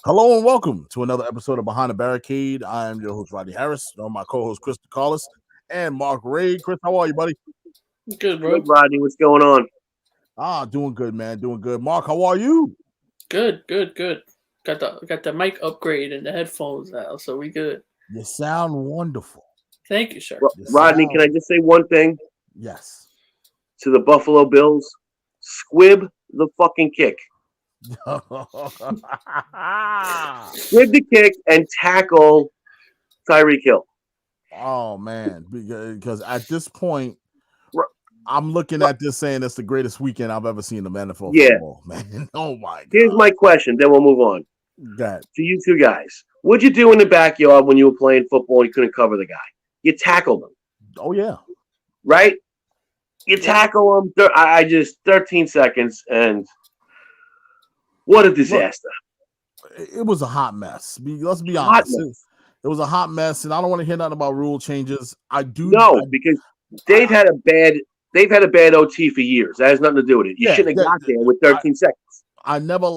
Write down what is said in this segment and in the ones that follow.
Hello and welcome to another episode of Behind the Barricade. I am your host, Rodney Harris. I'm my co-host, Chris DeCarlis, and Mark Ray. Chris, how are you, buddy? Good, bro. Good, Rodney. What's going on? Doing good, man. Doing good. Mark, how are you? Good. Got the mic upgrade and the headphones now, so we good. You sound wonderful. Thank you, sir. Rodney, can I just say one thing Yes. to the Buffalo Bills? Squib the fucking kick. Squib the kick and tackle Tyreek Hill. Oh, man. Because at this point, I'm looking at this saying it's the greatest weekend I've ever seen in NFL football, man. Oh, my God. Here's my question, then we'll move on. God. To you two guys. What'd you do in the backyard when you were playing football and you couldn't cover the guy? You tackled him. Oh, yeah. Right? You tackle him. 13 seconds, and what a disaster. Look, it was a hot mess. Let's be honest. It was a hot mess, and I don't want to hear nothing about rule changes. Because they've had a bad OT for years. That has nothing to do with it. You shouldn't have got there with 13 seconds. I never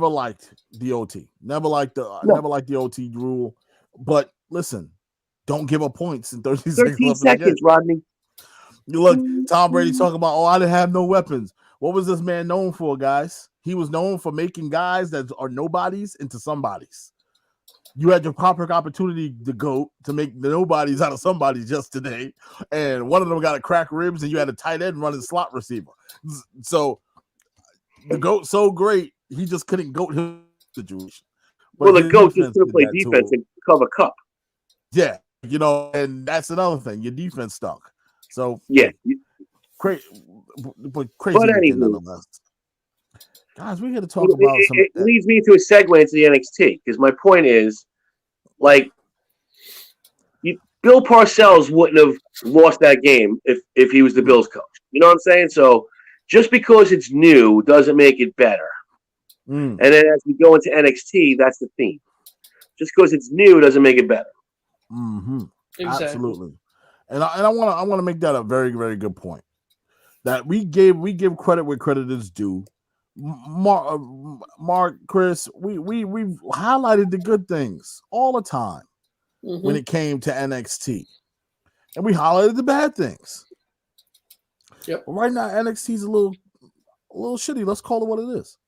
liked the OT. Never liked the OT rule. But listen, don't give up points in 13 seconds, Rodney. You look, Tom Brady talking about, I didn't have no weapons. What was this man known for, guys? He was known for making guys that are nobodies into somebodies. You had your proper opportunity to make the nobodies out of somebody just today, and one of them got a crack ribs, and you had a tight end running slot receiver. The GOAT so great, he just couldn't GOAT his situation. But the GOAT just couldn't play defense and cover cup. Yeah, and that's another thing. Your defense stunk. So yeah, crazy. But anyway, nonetheless. Guys, we're here to talk about some. It leads me to a segue into the NXT because my point is, Bill Parcells wouldn't have lost that game if he was the Bills coach. You know what I'm saying? So just because it's new doesn't make it better. And then as we go into NXT, that's the theme. Just because it's new doesn't make it better. Mm-hmm. Exactly. Absolutely. And I want to make that a very, very good point. That we give credit where credit is due. Mark, Chris, we've highlighted the good things all the time when it came to NXT, and we highlighted the bad things. Yep. But right now, NXT is a little shitty. Let's call it what it is.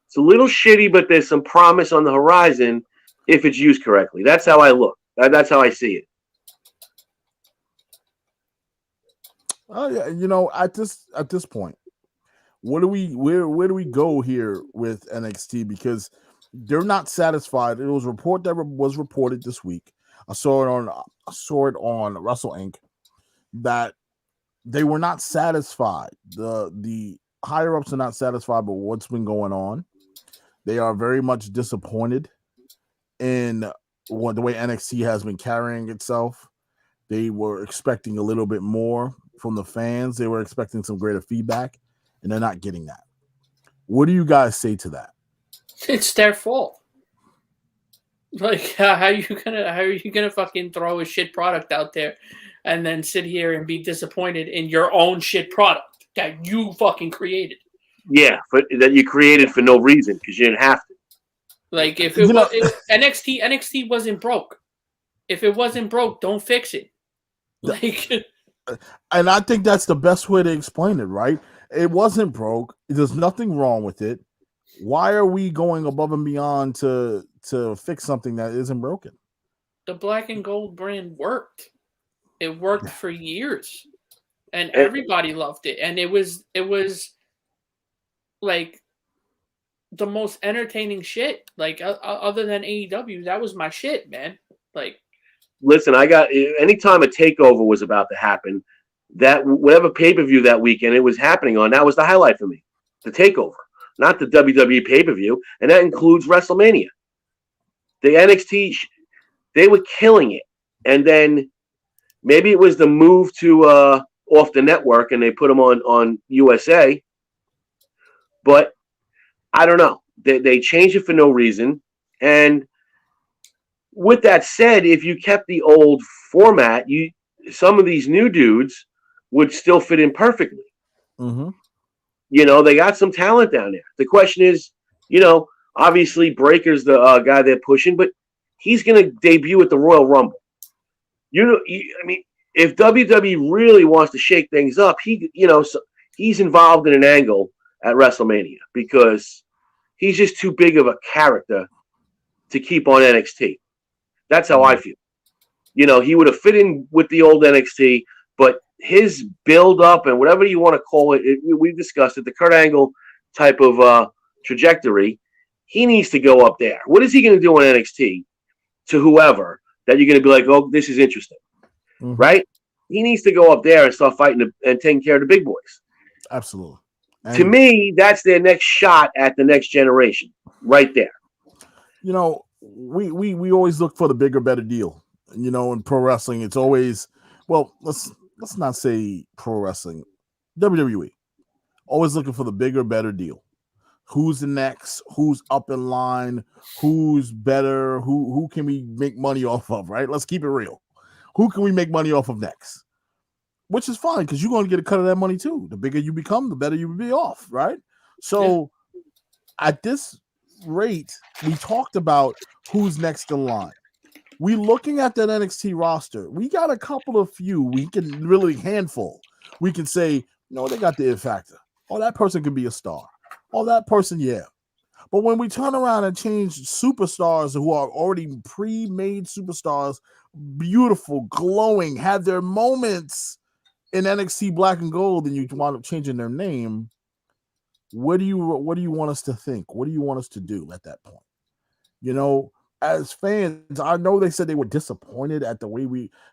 It's a little shitty, but there's some promise on the horizon if it's used correctly. That's how I look. That's how I see it. Oh yeah, at this point, where do we go here with NXT? Because they're not satisfied. It was a report that was reported this week. I saw it on Wrestle Inc. that they were not satisfied. The higher ups are not satisfied with what's been going on. They are very much disappointed in the way NXT has been carrying itself. They were expecting a little bit more from the fans. They were expecting some greater feedback, and they're not getting that. What do you guys say to that? It's their fault. Like, how are you gonna fucking throw a shit product out there and then sit here and be disappointed in your own shit product that you fucking created? Yeah, that you created for no reason because you didn't have to. Like, if it was NXT wasn't broke. If it wasn't broke, don't fix it. Like, and I think that's the best way to explain it, right? It wasn't broke. There's nothing wrong with it. Why are we going above and beyond to fix something that isn't broken? The black and gold brand worked. It worked for years, and everybody loved it. And it was like the most entertaining shit. Like, other than AEW, that was my shit, man. Like, listen, anytime a takeover was about to happen, that whatever pay-per-view that weekend it was happening on, that was the highlight for me. The takeover, not the WWE pay-per-view, and that includes WrestleMania. The NXT, they were killing it. And then maybe it was the move to off the network and they put them on USA. But I don't know. They changed it for no reason. And with that said, if you kept the old format, some of these new dudes would still fit in perfectly. Mm-hmm. They got some talent down there. The question is, Obviously, Breaker's the guy they're pushing, but he's going to debut at the Royal Rumble. I mean, if WWE really wants to shake things up, he's involved in an angle at WrestleMania because he's just too big of a character to keep on NXT. That's how I feel. He would have fit in with the old NXT, but his build-up and whatever you want to call it, we've discussed it, the Kurt Angle type of trajectory, he needs to go up there. What is he going to do on NXT to whoever that you're going to be like, oh, this is interesting, right? He needs to go up there and start fighting and taking care of the big boys. Absolutely. And to me, that's their next shot at the next generation, right there. We always look for the bigger, better deal. In pro wrestling, it's always, well, let's not say pro wrestling, WWE, always looking for the bigger, better deal. Who's the next? Who's up in line? Who's better? Who can we make money off of? Right? Let's keep it real. Who can we make money off of next? Which is fine because you're going to get a cut of that money too. The bigger you become, the better you will be off, right? So at this rate, we talked about who's next in line. We looking at that NXT roster. We got a couple of few. We can really handful. We can say, no, they got the it factor. Oh, that person could be a star. Oh, that person, yeah. But when we turn around and change superstars who are already pre-made superstars, beautiful, glowing, had their moments in NXT Black and Gold, and you wind up changing their name, what do you want us to think? What do you want us to do at that point? As fans, I know they said they were disappointed at the way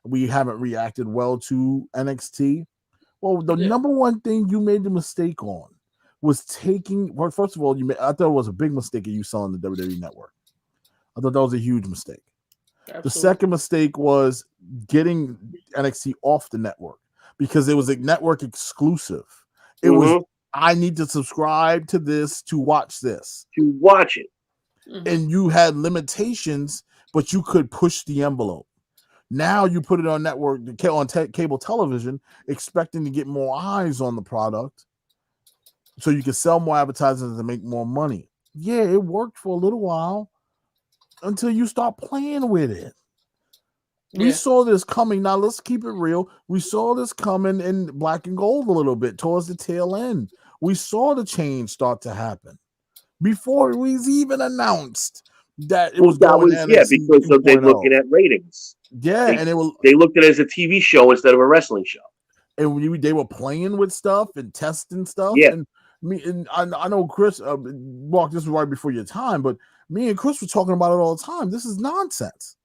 we haven't reacted well to NXT. Well, the number one thing you made the mistake on was taking. Well, first of all, I thought it was a big mistake that you saw on the WWE Network. I thought that was a huge mistake. Absolutely. The second mistake was getting NXT off the network because it was a network exclusive. It was, I need to subscribe to this to watch this. To watch it. And you had limitations, but you could push the envelope. Now you put it on network, on cable television, expecting to get more eyes on the product so you can sell more advertising and make more money. Yeah, it worked for a little while until you start playing with it. We saw this coming. Now, let's keep it real. We saw this coming in Black and Gold a little bit towards the tail end. We saw the change start to happen before it was even announced that it was going to NXT because they're looking at ratings. Yeah, they looked at it as a TV show instead of a wrestling show. And they were playing with stuff and testing stuff. Yeah. And I know Chris, Mark, this was right before your time, but me and Chris were talking about it all the time. This is nonsense.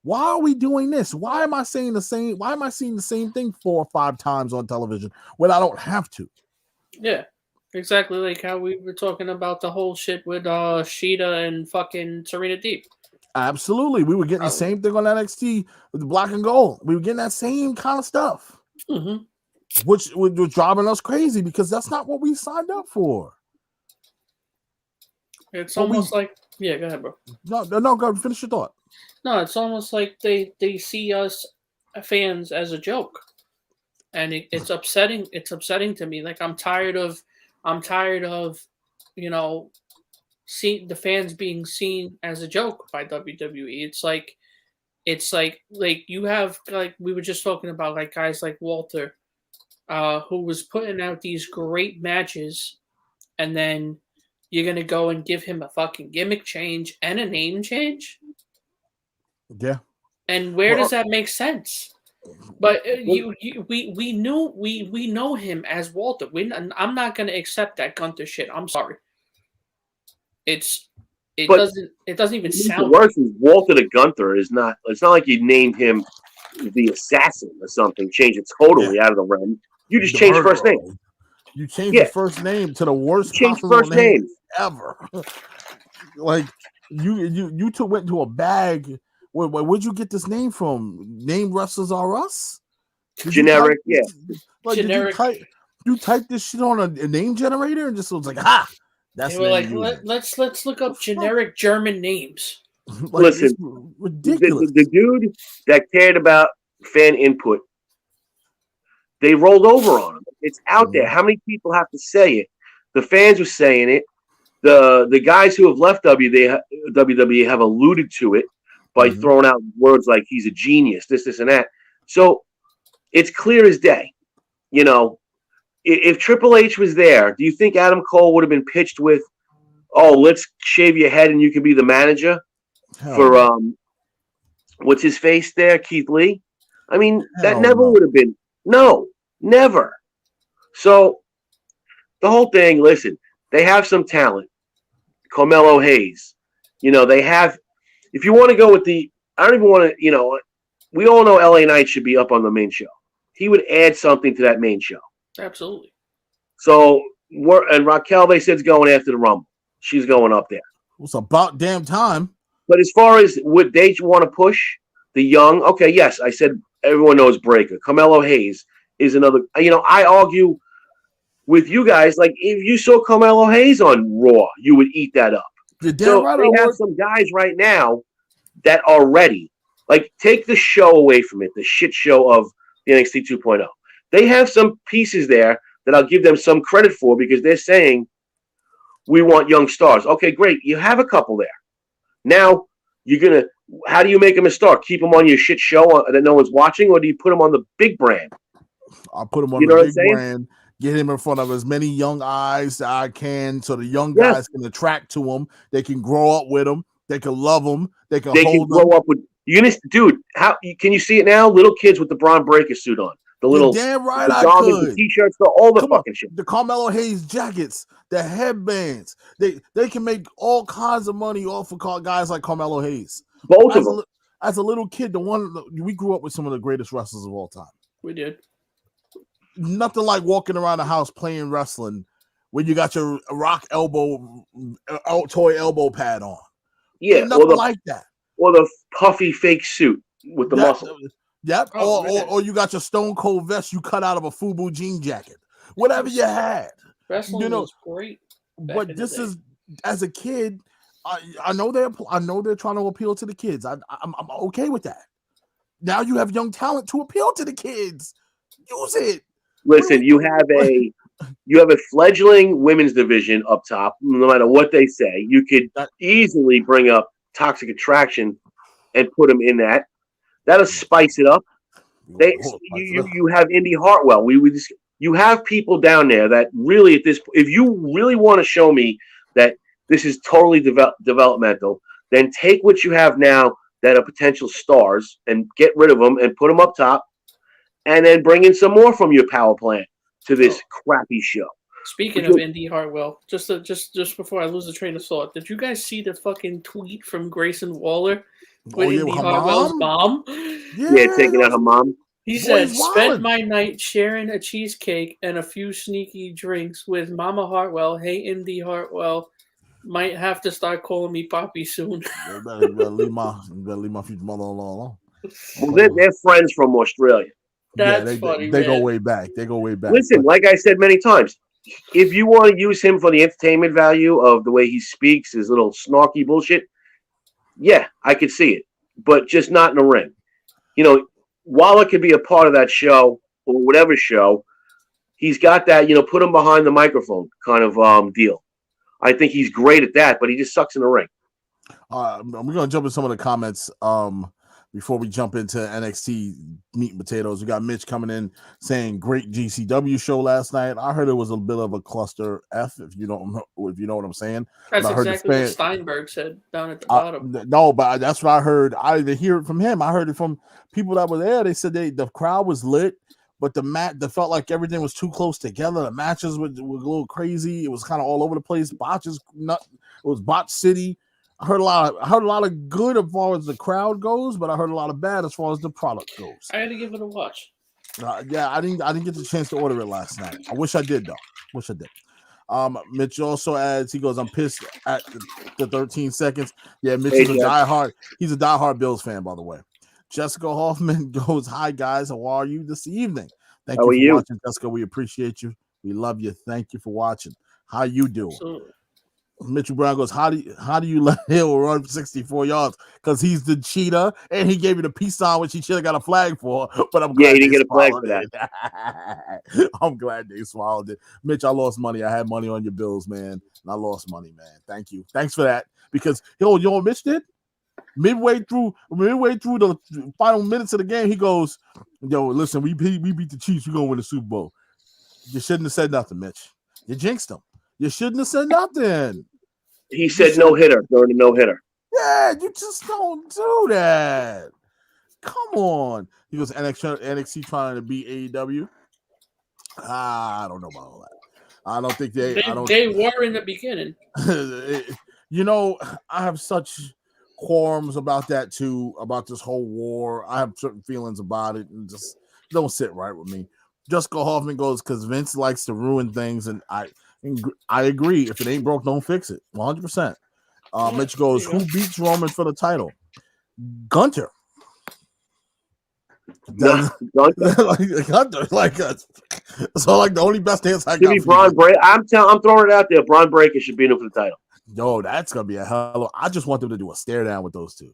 Why are we doing this? Why am I saying the same? Why am I seeing the same thing 4 or 5 times on television when I don't have to? Yeah, exactly like how we were talking about the whole shit with Sheeta and fucking Serena Deeb. Absolutely. We were getting the same thing on NXT with the Black and Gold. We were getting that same kind of stuff, which was driving us crazy because that's not what we signed up for. It's almost like, go ahead, bro. No, go finish your thought. No, it's almost like they see us fans as a joke, and it's upsetting. It's upsetting to me. Like I'm tired of, see the fans being seen as a joke by WWE. It's like you have, like we were just talking about, like guys like Walter, who was putting out these great matches, and then you're gonna go and give him a fucking gimmick change and a name change. Yeah. And where does that make sense? But we know him as Walter. I'm not gonna accept that Gunther shit. I'm sorry. It doesn't even sound. The worst is Walter to Gunther is not. It's not like you named him the assassin or something. Change it totally out of the realm. You just changed first name. You changed the first name to the worst possible first name ever. Like you went into a bag. Where'd you get this name from? Name Wrestlers Are Us? Generic, generic. You type this shit on a name generator and just was like, ha! That's like, let's look up generic German names. Like, listen, ridiculous. The dude that cared about fan input, they rolled over on him. It's out there. How many people have to say it? The fans were saying it. the guys who have left WWE have alluded to it by throwing out words like he's a genius, this, and that. So it's clear as day. You know, if Triple H was there, do you think Adam Cole would have been pitched with, "Oh, let's shave your head and you can be the manager for what's his face there, Keith Lee"? I mean, that never would have been. No, never. So the whole thing. Listen, they have some talent. Carmelo Hayes. You know, they have. If you want to go with I don't even want to. You know, we all know LA Knight should be up on the main show. He would add something to that main show. Absolutely. So and Raquel, they said, is going after the Rumble. She's going up there. It's about damn time. But as far as what they want to push, the young, okay, yes, I said everyone knows Breaker. Carmelo Hayes is another. You know, I argue with you guys, like if you saw Carmelo Hayes on Raw, you would eat that up. You're damn so right. They have some guys right now that are ready. Like, take the show away from it, the shit show of the NXT 2.0. They have some pieces there that I'll give them some credit for because they're saying, we want young stars. Okay, great. You have a couple there. Now, how do you make them a star? Keep them on your shit show that no one's watching, or do you put them on the big brand? I'll put him on the big brand, get him in front of as many young eyes that I can so the young guys can attract to him. They can grow up with him. They can love him. They can grow up with you. Dude, how can you see it now? Little kids with the Braun Breaker suit on. The little damn right I could. The t-shirts, all the fucking shit. The Carmelo Hayes jackets, the headbands. They can make all kinds of money off of guys like Carmelo Hayes. Both of them. As a little kid, we grew up with some of the greatest wrestlers of all time. We did. Nothing like walking around the house playing wrestling when you got your rock toy elbow pad on. Yeah, nothing like that. Or the puffy fake suit with the muscle. Yep. Or you got your Stone Cold vest you cut out of a FUBU jean jacket. Whatever you had. Wrestling was great. But this is, as a kid, I know they're trying to appeal to the kids. I'm okay with that. Now you have young talent to appeal to the kids. Use it. Listen, you have a fledgling women's division up top. No matter what they say, you could easily bring up Toxic Attraction and put them in that. That'll spice it up. You have Indy Hartwell. You have people down there that really at this. If you really want to show me that this is totally developmental, then take what you have now that are potential stars and get rid of them and put them up top, and then bring in some more from your power plant to this crappy show. Speaking of Indy Hartwell, just before I lose the train of thought, did you guys see the fucking tweet from Grayson Waller with Indy Hartwell's mom? Yeah, taking out her mom. He said, "Spent my night sharing a cheesecake and a few sneaky drinks with Mama Hartwell. Hey, Indy Hartwell, might have to start calling me Poppy soon." You better leave my future mother-in-law alone. Well, they're friends from Australia. That's funny. They go way back. Listen, like I said many times, if you want to use him for the entertainment value of the way he speaks, his little snarky bullshit, yeah, I could see it, but just not in the ring. You know, Waller could be a part of that show or whatever show. He's got that, put him behind the microphone kind of deal. I think he's great at that, but he just sucks in the ring. We're going to jump in some of the comments before we jump into NXT meat and potatoes. We got Mitch coming in saying great GCW show last night. I heard it was a bit of a cluster F, if you know what I'm saying. That's exactly what Steinberg said down at the bottom. No, but that's what I heard. I didn't hear it from him. I heard it from people that were there. They said the crowd was lit, but they felt like everything was too close together. The matches were a little crazy. It was kind of all over the place. It was botch city. I heard a lot of good as far as the crowd goes, but I heard a lot of bad as far as the product goes. I had to give it a watch. Yeah, I didn't get the chance to order it last night. I wish I did though. Mitch also adds, he goes, "I'm pissed at the 13 seconds." Yeah, Mitch is a diehard. He's a diehard Bills fan, by the way. Jessica Hoffman goes, "Hi guys, how are you this evening? Thank you for watching, Jessica. We appreciate you. We love you. Thank you for watching. How you doing?" Mitchell Brown goes, how do you let Hill run 64 yards? Because he's the cheater, and he gave you the peace sign, which he should have got a flag for. But I'm glad he didn't get a flag for that. I'm glad they swallowed it. Mitch, I lost money. I had money on your Bills, man, and I lost money, man. Thank you. Thanks for that. Because you know what Mitch did? Midway through the final minutes of the game, he goes, "Yo, listen, we beat the Chiefs. We're gonna win the Super Bowl." You shouldn't have said nothing, Mitch. You jinxed him. You shouldn't have said nothing. He said no hitter during the no hitter. Yeah, you just don't do that. Come on. He goes, NXT trying to beat AEW. I don't know about all that. I don't think they were in the beginning. You know, I have such qualms about that too, about this whole war. I have certain feelings about it and just don't sit right with me. Jessica Hoffman goes, because Vince likes to ruin things, and I agree. If it ain't broke, don't fix it. 100%. Mitch goes, who beats Roman for the title? Gunter. Gunter. So like the only best dance I got. Braun Breaker. I'm throwing it out there. Braun Breaker should be in for the title. Yo, that's gonna be a hell of. I just want them to do a stare down with those two.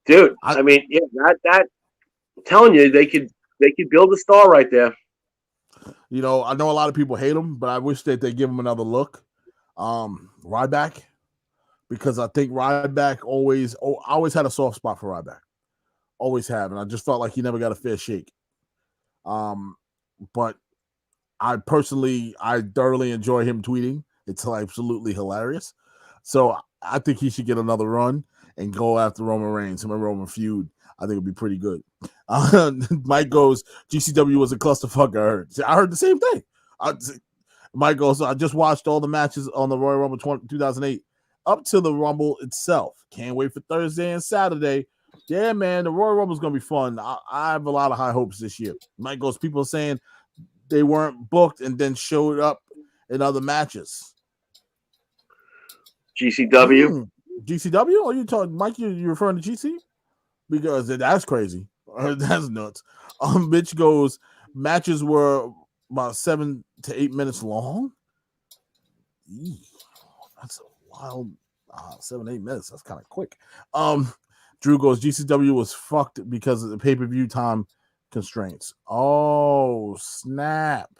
Dude, I mean, yeah, that. I'm telling you, they could build a star right there. You know, I know a lot of people hate him, but I wish that they give him another look. Ryback, because I think Ryback I always had a soft spot for Ryback. Always have, and I just felt like he never got a fair shake. But I thoroughly enjoy him tweeting. It's absolutely hilarious. So I think he should get another run and go after Roman Reigns. Him and Roman feud, I think it'd be pretty good. Mike goes, GCW was a clusterfuck. I heard the same thing. Mike goes, I just watched all the matches on the Royal Rumble 2008 up to the Rumble itself. Can't wait for Thursday and Saturday. Yeah, man, the Royal Rumble is going to be fun. I have a lot of high hopes this year. Mike goes, people saying they weren't booked and then showed up in other matches. GCW? GCW? Are you talking, Mike, you referring to GC? Because that's crazy. That's nuts. Bitch goes, matches were about 7 to 8 minutes long. That's a wild 7 8 minutes. That's kind of quick. Drew goes, GCW was fucked because of the pay-per-view time constraints. Oh, snap.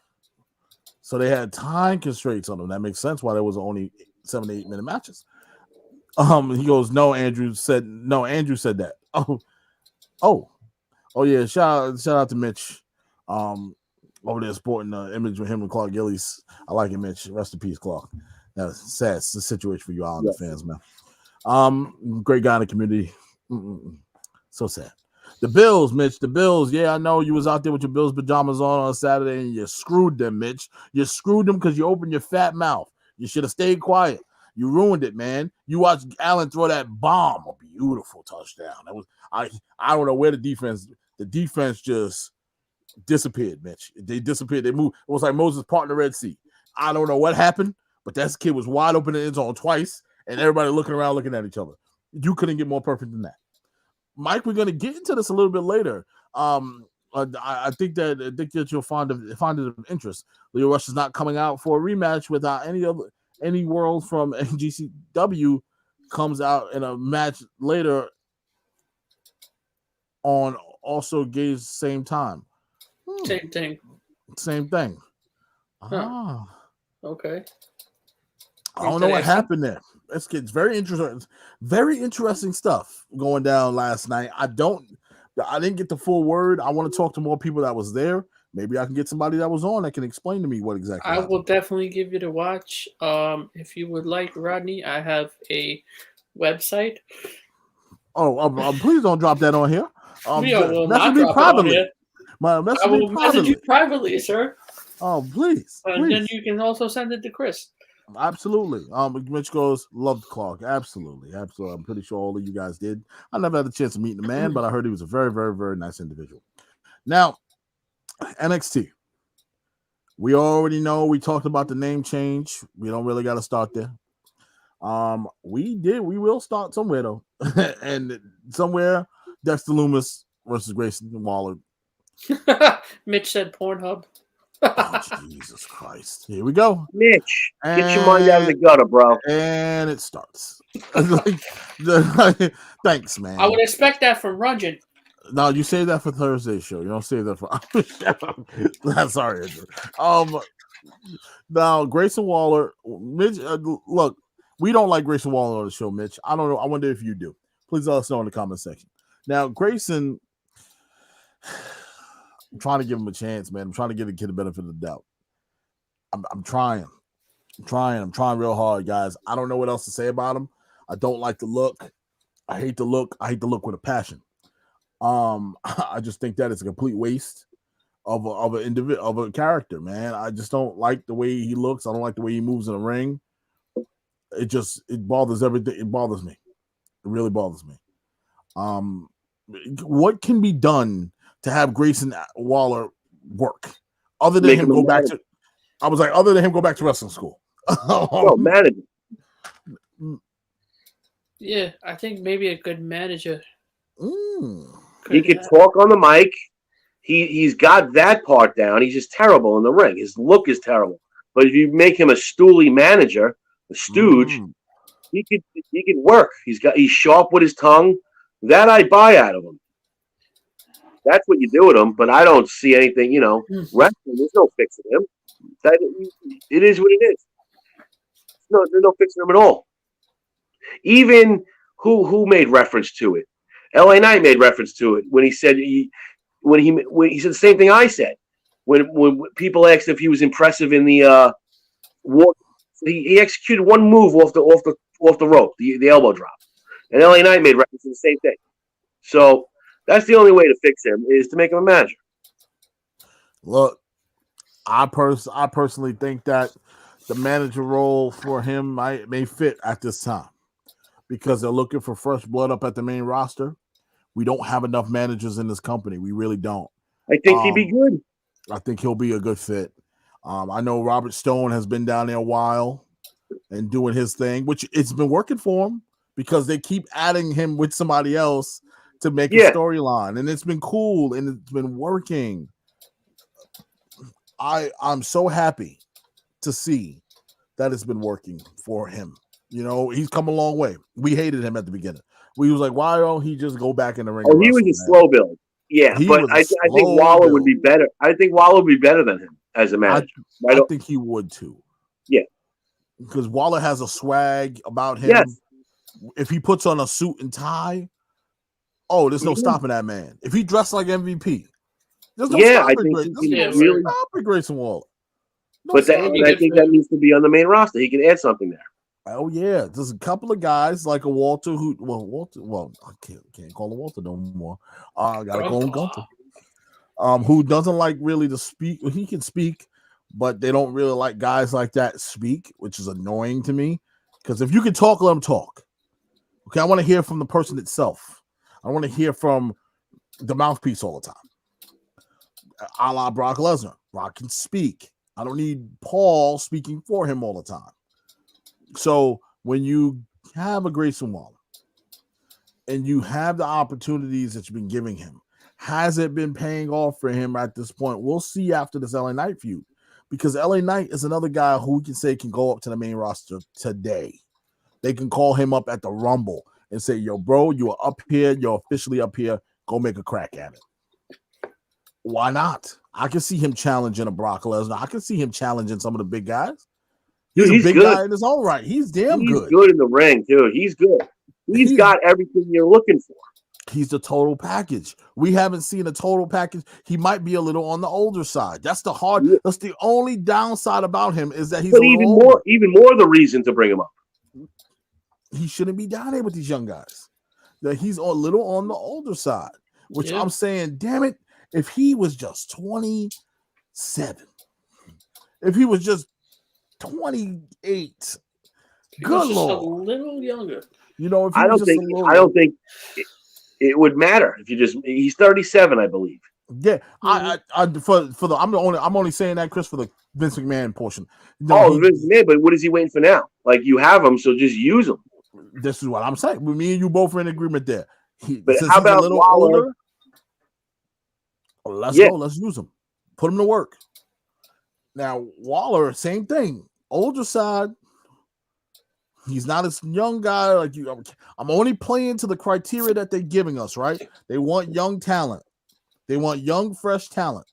So they had time constraints on them. That makes sense why there was only 7 to 8 minute matches. He goes, no, Andrew said that. Oh yeah, shout out to Mitch. Over there sporting the image with him and Clark Gillies. I like it, Mitch. Rest in peace, Clark. That's sad. It's a situation for you Islander fans, man. Great guy in the community. So sad. The Bills, Mitch. The Bills. Yeah, I know you was out there with your Bills pajamas on Saturday and you screwed them, Mitch. You screwed them because you opened your fat mouth. You should have stayed quiet. You ruined it, man. You watched Allen throw that bomb. A beautiful touchdown. That was I don't know where the defense just disappeared, Mitch. They disappeared. They moved. It was like Moses parting the Red Sea. I don't know what happened, but that kid was wide open in the end zone twice, and everybody looking around, looking at each other. You couldn't get more perfect than that. Mike, we're going to get into this a little bit later. I think that you'll find it of interest. Leo Rush is not coming out for a rematch without any world from GCW comes out in a match later on also Gage same time. Same thing. Huh. Okay. I don't know what happened there. It's very interesting. Very interesting stuff going down last night. I didn't get the full word. I want to talk to more people that was there. Maybe I can get somebody that was on that can explain to me what exactly happened. Will definitely give you to watch. If you would like, Rodney, I have a website. Please don't drop that on here. Message me privately. I will message you privately, sir. Please. And then you can also send it to Chris. Absolutely. Mitch goes, loved Clark. Absolutely. I'm pretty sure all of you guys did. I never had a chance to meet the man, but I heard he was a very, very, very nice individual. Now, NXT. We already know we talked about the name change. We don't really got to start there. We will start somewhere though. And somewhere Dexter Lumis versus Grayson Waller. Mitch said Pornhub. Oh, Jesus Christ. Here we go. Mitch, get your mind out of the gutter, bro. And it starts. Thanks, man. I would expect that from Runyon. No, you save that for Thursday's show. You don't save that for. Sorry, Andrew. Now Grayson Waller, Mitch. Look, we don't like Grayson Waller on the show, Mitch. I don't know. I wonder if you do. Please let us know in the comment section. Now, Grayson, I'm trying to give him a chance, man. I'm trying to give the kid the benefit of the doubt. I'm trying. I'm trying real hard, guys. I don't know what else to say about him. I don't like the look. I hate the look. I hate the look with a passion. I just think that it's a complete waste of a character, man. I just don't like the way he looks. I don't like the way he moves in the ring. It bothers everything. It bothers me. It really bothers me. What can be done to have Grayson Waller work other than him go back to? I was like, other than him go back to wrestling school. Manager. Yeah, I think maybe a good manager. He could talk on the mic. He's got that part down. He's just terrible in the ring. His look is terrible. But if you make him a stoolie manager, a stooge, he could work. He's sharp with his tongue. That I buy out of him. That's what you do with him. But I don't see anything. Wrestling. There's no fixing him. It is what it is. No, there's no fixing him at all. Even who made reference to it? LA Knight made reference to it when he said when he said the same thing I said when people asked if he was impressive in the walk. He executed one move off the rope, the elbow drop, and LA Knight made reference to the same thing. So that's the only way to fix him is to make him a manager. Look, I personally think that the manager role for him may fit at this time because they're looking for fresh blood up at the main roster. We don't have enough managers in this company. We really don't. I think he'd be good. I think he'll be a good fit. I know Robert Stone has been down there a while and doing his thing, which it's been working for him because they keep adding him with somebody else to make a storyline, and it's been cool and it's been working. I'm so happy to see that it's been working for him. He's come a long way. We hated him at the beginning. We was like, why don't he just go back in the ring? Oh, he was a slow build. Yeah, but I think Waller would be better. I think Waller would be better than him as a manager. I think he would too. Yeah. Because Waller has a swag about him. Yes. If he puts on a suit and tie, there's no stopping that man. If he dressed like MVP, there's no stopping Grayson Waller. I think that needs to be on the main roster. He can add something there. Oh yeah, there's a couple of guys like a Walter I can't call him Walter no more. I gotta call him Gunther. Who doesn't like really to speak? He can speak, but they don't really like guys like that speak, which is annoying to me. Because if you can talk, let them talk. Okay, I want to hear from the person itself. I want to hear from the mouthpiece all the time. A la Brock Lesnar. Brock can speak. I don't need Paul speaking for him all the time. So when you have a Grayson Waller and you have the opportunities that you've been giving him, has it been paying off for him at this point? We'll see after this LA Knight feud, because LA Knight is another guy who we can say can go up to the main roster today. They can call him up at the Rumble and say, yo, bro, you are up here. You're officially up here. Go make a crack at it. Why not? I can see him challenging a Brock Lesnar. I can see him challenging some of the big guys. He's a big guy in his own right. He's good. He's good in the ring, too. He's good. He's got everything you're looking for. He's the total package. We haven't seen a total package. He might be a little on the older side. That's the only downside about him is that he's even more the reason to bring him up. He shouldn't be down there with these young guys. That he's a little on the older side, which I'm saying, damn it, if he was just 27, if he was just 28, good Lord, a little younger. If I don't think it would matter if he's 37, I believe. Yeah, I'm only saying that, Chris, for the Vince McMahon portion. Vince McMahon, but what is he waiting for now? Like, you have him, so just use him. This is what I'm saying. Me and you both are in agreement there. But how about a little older? Let's go. Let's use him. Put him to work. Now Waller, same thing. Older side. He's not a young guy like you. I'm only playing to the criteria that they're giving us, right? They want young talent. They want young, fresh talent,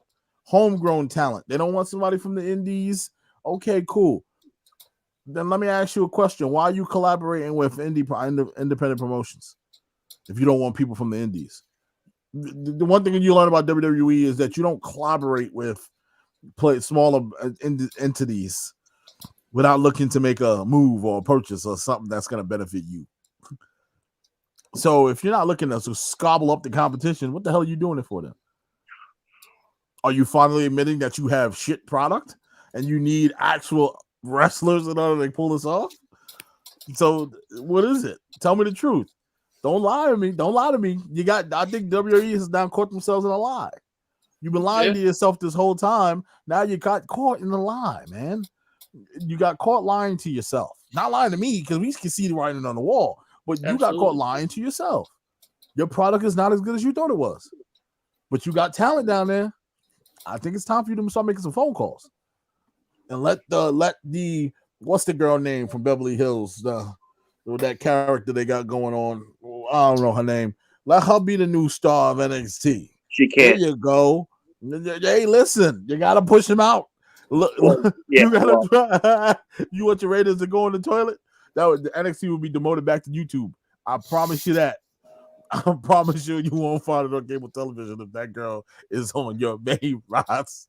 homegrown talent. They don't want somebody from the indies. Okay, cool. Then let me ask you a question. Why are you collaborating with independent promotions if you don't want people from the indies? The one thing you learn about WWE is that you don't collaborate with smaller entities without looking to make a move or a purchase or something that's going to benefit you. So if you're not looking to scobble up the competition, what the hell are you doing it for then? Are you finally admitting that you have shit product and you need actual wrestlers in order to pull this off? So what is it? Tell me the truth. Don't lie to me. Don't lie to me. I think WWE has now caught themselves in a lie. You've been lying to yourself this whole time. Now you got caught in the lie, man. You got caught lying to yourself. Not lying to me because we can see the writing on the wall, but you got caught lying to yourself. Your product is not as good as you thought it was, but you got talent down there. I think it's time for you to start making some phone calls and let the what's the girl name from Beverly Hills, that character they got going on. I don't know her name. Let her be the new star of NXT. She can't. There you go. Hey, listen, you gotta push him out. Look, you want your ratings to go in the toilet? The NXT will be demoted back to YouTube. I promise you that. I promise you won't find it on cable television if that girl is on your main roster.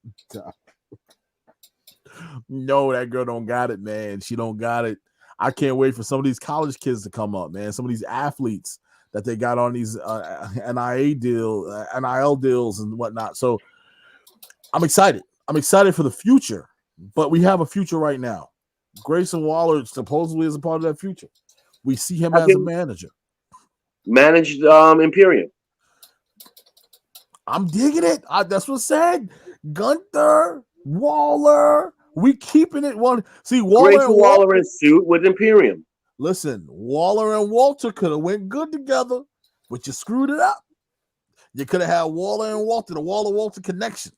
No, that girl don't got it, man. She don't got it. I can't wait for some of these college kids to come up, man. Some of these athletes that they got on these NIL deals and whatnot. So I'm excited. I'm excited for the future, but we have a future right now. Grayson Waller supposedly is a part of that future. We see him as a manager. Managed Imperium. I'm digging it. That's what I said. Gunther, Waller, we keeping it one. See, Waller in suit with Imperium. Listen, Waller and Walter could have went good together, but you screwed it up. You could have had Waller and Walter, the Waller-Walter connection.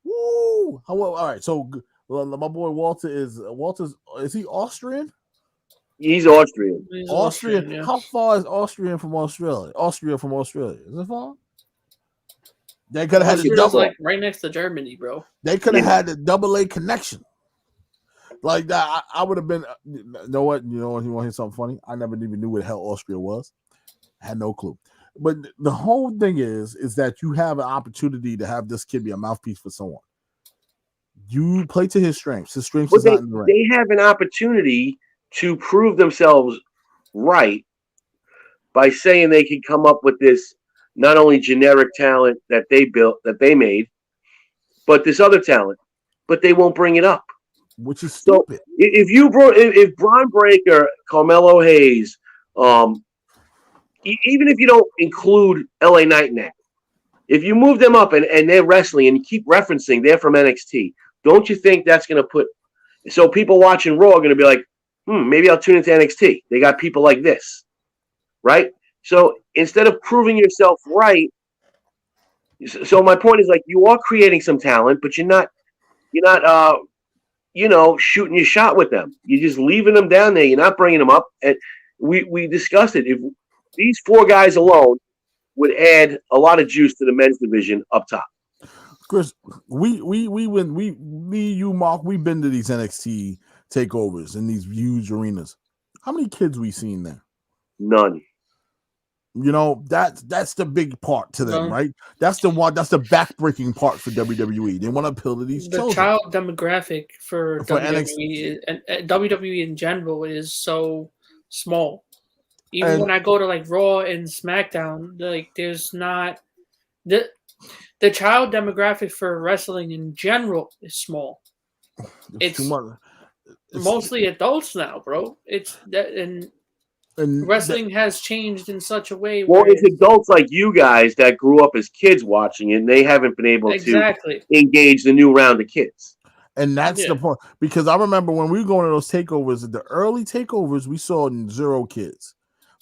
Woo! All right, so my boy Walter is he Austrian? He's Austrian. He's Austrian. Yeah. How far is Austrian from Australia? Austria from Australia. Is it far? They could have had the double like right next to Germany, bro. They could have had the double A connection. Like that, I would have been. You know what? You want to hear something funny? I never even knew what the hell Austria was. I had no clue. But the whole thing is that you have an opportunity to have this kid be a mouthpiece for someone. You play to his strengths. His strengths is not in the ring. They have an opportunity to prove themselves right by saying they can come up with this not only generic talent that they built, that they made, but this other talent, but they won't bring it up. Which is stupid. So if Braun Breaker, Carmelo Hayes, even if you don't include LA Knight in that, if you move them up and they're wrestling and you keep referencing they're from NXT, don't you think that's going to put so people watching Raw are going to be like, maybe I'll tune into NXT. They got people like this, right? So instead of proving yourself right, so my point is like you are creating some talent, but you're not shooting your shot with them. You're just leaving them down there. You're not bringing them up. And we discussed it. If these four guys alone would add a lot of juice to the men's division up top. Chris, you, Mark, we've been to these NXT takeovers in these huge arenas. How many kids we seen there? None. You know, that's the big part to them, right? That's the backbreaking part for WWE. They want to appeal to these children. Child demographic for WWE and WWE in general is so small. Even when I go to like Raw and SmackDown, like there's not the child demographic for wrestling in general is small. It's mostly adults now, bro. It's that and wrestling has changed in such a way. Well, it's adults like you guys that grew up as kids watching it, and they haven't been able to engage the new round of kids. And that's the point. Because I remember when we were going to those takeovers, the early takeovers, we saw 0 kids.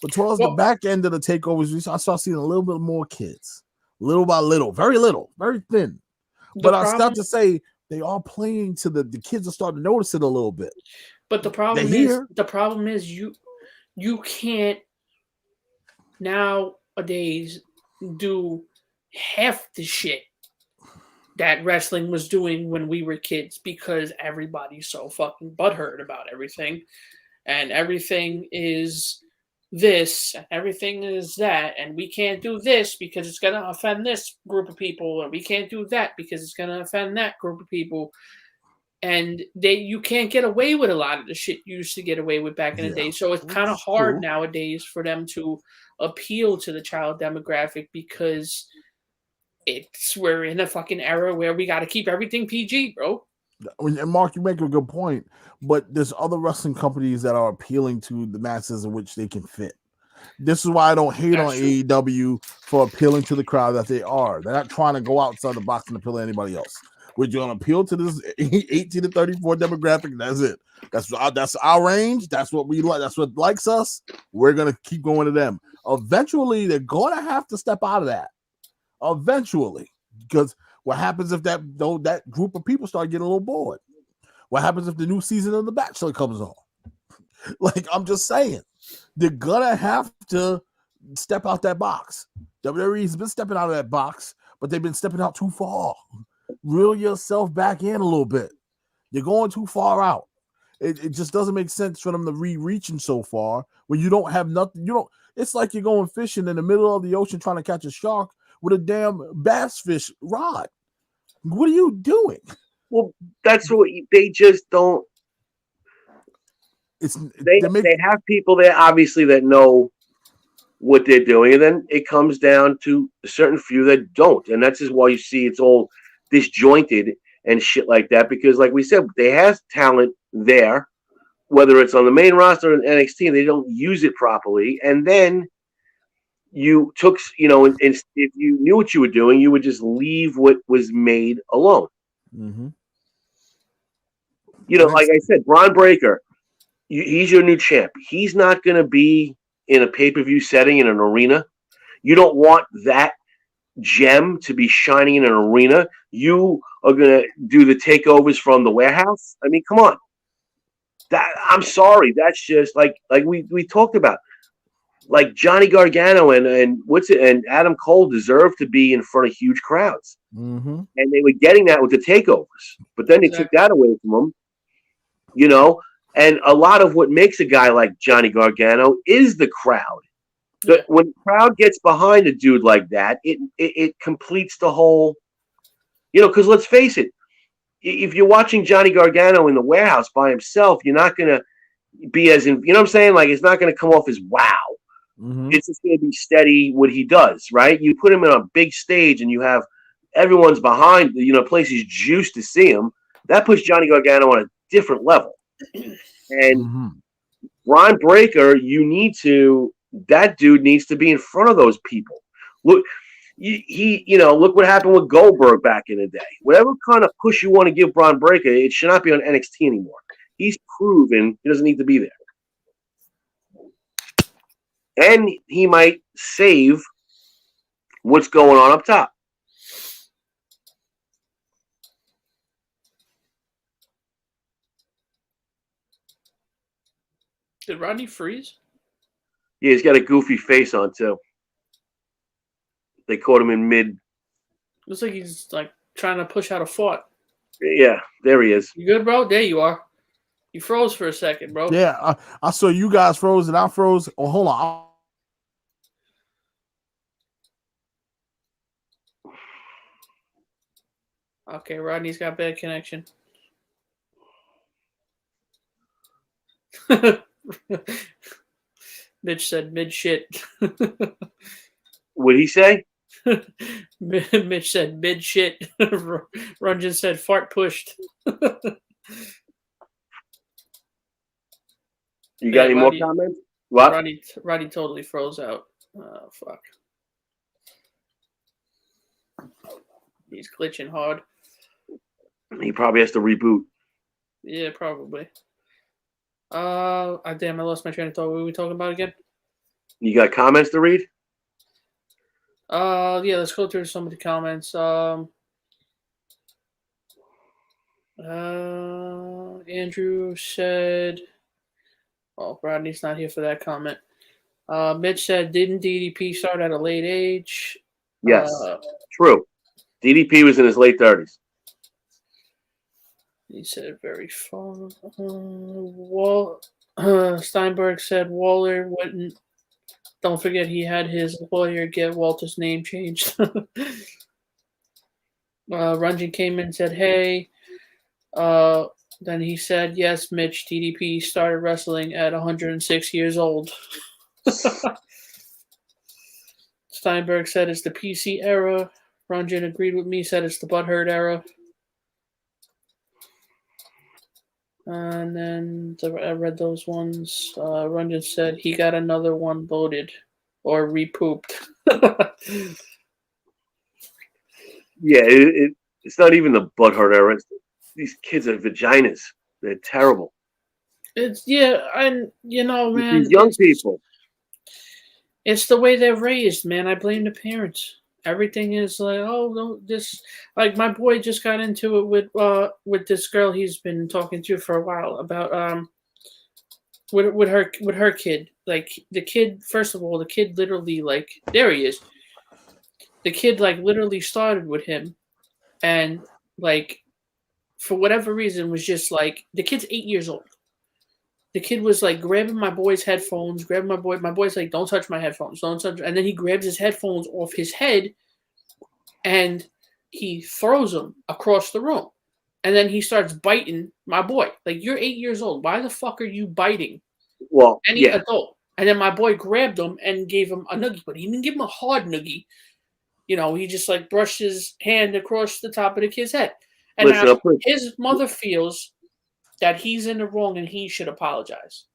But towards the back end of the takeovers, I started seeing a little bit more kids. Little by little, very very thin. But I start to say, they are playing to the kids are starting to notice it a little bit. But the problem is you can't nowadays do half the shit that wrestling was doing when we were kids because everybody's so fucking butthurt about everything, and everything is this and everything is that, and we can't do this because it's going to offend this group of people, or we can't do that because it's going to offend that group of people. And you can't get away with a lot of the shit you used to get away with back in the day. So it's kind of hard nowadays for them to appeal to the child demographic because we're in a fucking era where we got to keep everything PG, bro. And Mark, you make a good point, but there's other wrestling companies that are appealing to the masses in which they can fit. This is why I don't hate on AEW for appealing to the crowd that they are. They're not trying to go outside the box and appeal to anybody else. We're going to appeal to this 18 to 34 demographic. That's it. That's our range. That's what we like. That's what likes us. We're going to keep going to them. Eventually, they're going to have to step out of that. Eventually, because what happens if that group of people start getting a little bored? What happens if the new season of The Bachelor comes on? Like, I'm just saying, they're going to have to step out that box. WWE's been stepping out of that box, but they've been stepping out too far. Reel yourself back in a little bit. You're going too far out. It just doesn't make sense for them to reaching so far when you don't have nothing. It's like you're going fishing in the middle of the ocean trying to catch a shark with a damn bass fish rod. What are you doing? Well, that's what they just don't. They have people there, obviously, that know what they're doing, and then it comes down to a certain few that don't, and that's just why you see it's all disjointed and shit like that. Because, like we said, they have talent there, whether it's on the main roster or in NXT, and they don't use it properly. And then you took, and if you knew what you were doing, you would just leave what was made alone. Mm-hmm. Like I said, Braun Breaker, he's your new champ. He's not going to be in a pay-per-view setting in an arena. You don't want that gem to be shining in an arena. You are going to do the takeovers from the warehouse. I mean, come on. I'm sorry. That's just like we talked about. Like Johnny Gargano and Adam Cole deserve to be in front of huge crowds. Mm-hmm. And they were getting that with the takeovers. But then they took that away from them, And a lot of what makes a guy like Johnny Gargano is the crowd. When the crowd gets behind a dude like that, it completes the whole, because let's face it, if you're watching Johnny Gargano in the warehouse by himself, you're not going to be as in, what I'm saying? Like, it's not going to come off as wow. Mm-hmm. It's just going to be steady what he does, right? You put him in a big stage and you have everyone's behind, places juiced to see him. That puts Johnny Gargano on a different level. And Braun Breaker, that dude needs to be in front of those people. Look, look what happened with Goldberg back in the day. Whatever kind of push you want to give Braun Breaker, it should not be on NXT anymore. He's proven he doesn't need to be there. And he might save what's going on up top. Did Rodney freeze? Yeah, he's got a goofy face on, too. They caught him in mid. Looks like he's like trying to push out a fart. Yeah, there he is. You good, bro? There you are. You froze for a second, bro. Yeah, I saw you guys froze and I froze. Oh, hold on. Okay, Rodney's got bad connection. Mitch said mid shit. What'd he say? Mitch said mid shit. Runjan said fart pushed. You got any more comments? What? Rodney totally froze out. Oh, fuck. He's glitching hard. He probably has to reboot. Yeah, probably. Damn, I lost my train of thought. What were we talking about again? You got comments to read? Yeah, let's go through some of the comments. Andrew said, "Oh, Rodney's not here for that comment." Mitch said, "Didn't DDP start at a late age?" Yes, true. DDP was in his late 30s. He said, "Very fun." Steinberg said, "Waller wouldn't." Don't forget, he had his lawyer get Walter's name changed. Runjan came in and said, "Hey." Then he said, "Yes, Mitch, DDP started wrestling at 106 years old." Steinberg said it's the PC era. Runjan agreed with me, said it's the butthurt era. And then I read those ones. Runjan said he got another one loaded or repooped. Yeah, it's not even the butthurt era. These kids are vaginas. They're terrible. And man, These young people. It's the way they're raised, man. I blame the parents. Everything is like, oh, no, this. Like my boy just got into it with this girl he's been talking to for a while about with her kid. Like the kid, first of all, the kid literally like there he is. The kid like literally started with him, and like for whatever reason was just like the kid's 8 years old. The kid was like grabbing my boy's headphones, grabbing my boy. My boy's like, "Don't touch my headphones, don't touch." And then he grabs his headphones off his head, and he throws them across the room. And then he starts biting my boy. Like, you're 8 years old. Why the fuck are you biting any adult? And then my boy grabbed him and gave him a noogie, but he didn't give him a hard noogie. You know, he just like brushed his hand across the top of the kid's head. And now his mother feels that he's in the wrong and he should apologize.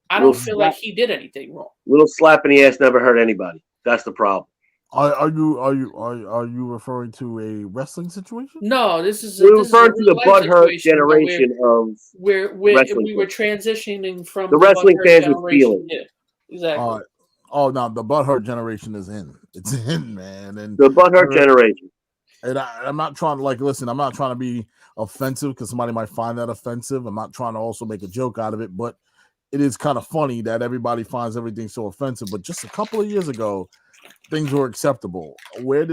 I don't feel like he did anything wrong. Little slap in the ass never hurt anybody. That's the problem. Are you referring to a wrestling situation? No, this is referring to the butthurt generation of where we were transitioning from the wrestling fans with feeling. Yeah, exactly. No, the butthurt generation is in. It's in, man. And the butthurt generation. And I'm not trying to listen. I'm not trying to be offensive because somebody might find that offensive. I'm not trying to also make a joke out of it, but it is kind of funny that everybody finds everything so offensive. But just a couple of years ago, things were acceptable. Where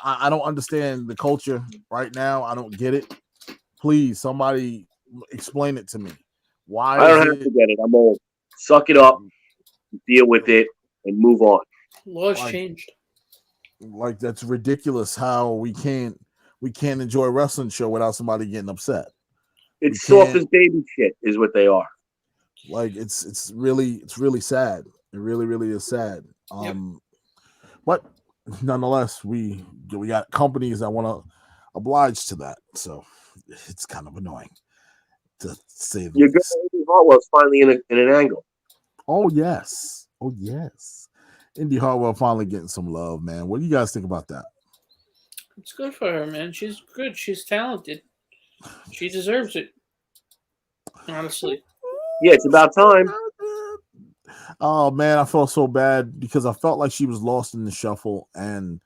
I don't understand the culture right now. I don't get it. Please, somebody explain it to me. Why? I don't have to get it. I'm old. Suck it up, deal with it, and move on. Laws changed. Like that's ridiculous. How we can't enjoy a wrestling show without somebody getting upset. It's soft as baby shit, is what they are. Like it's really sad. It really is sad. But nonetheless, we got companies that want to oblige to that, so it's kind of annoying to say the least. Your girl Hartwell's finally in an angle. Oh yes. Indy Hartwell finally getting some love, man. What do you guys think about that? It's good for her, man. She's good. She's talented. She deserves it. Honestly. Yeah, it's about time. Oh man, I felt so bad because I felt like she was lost in the shuffle, and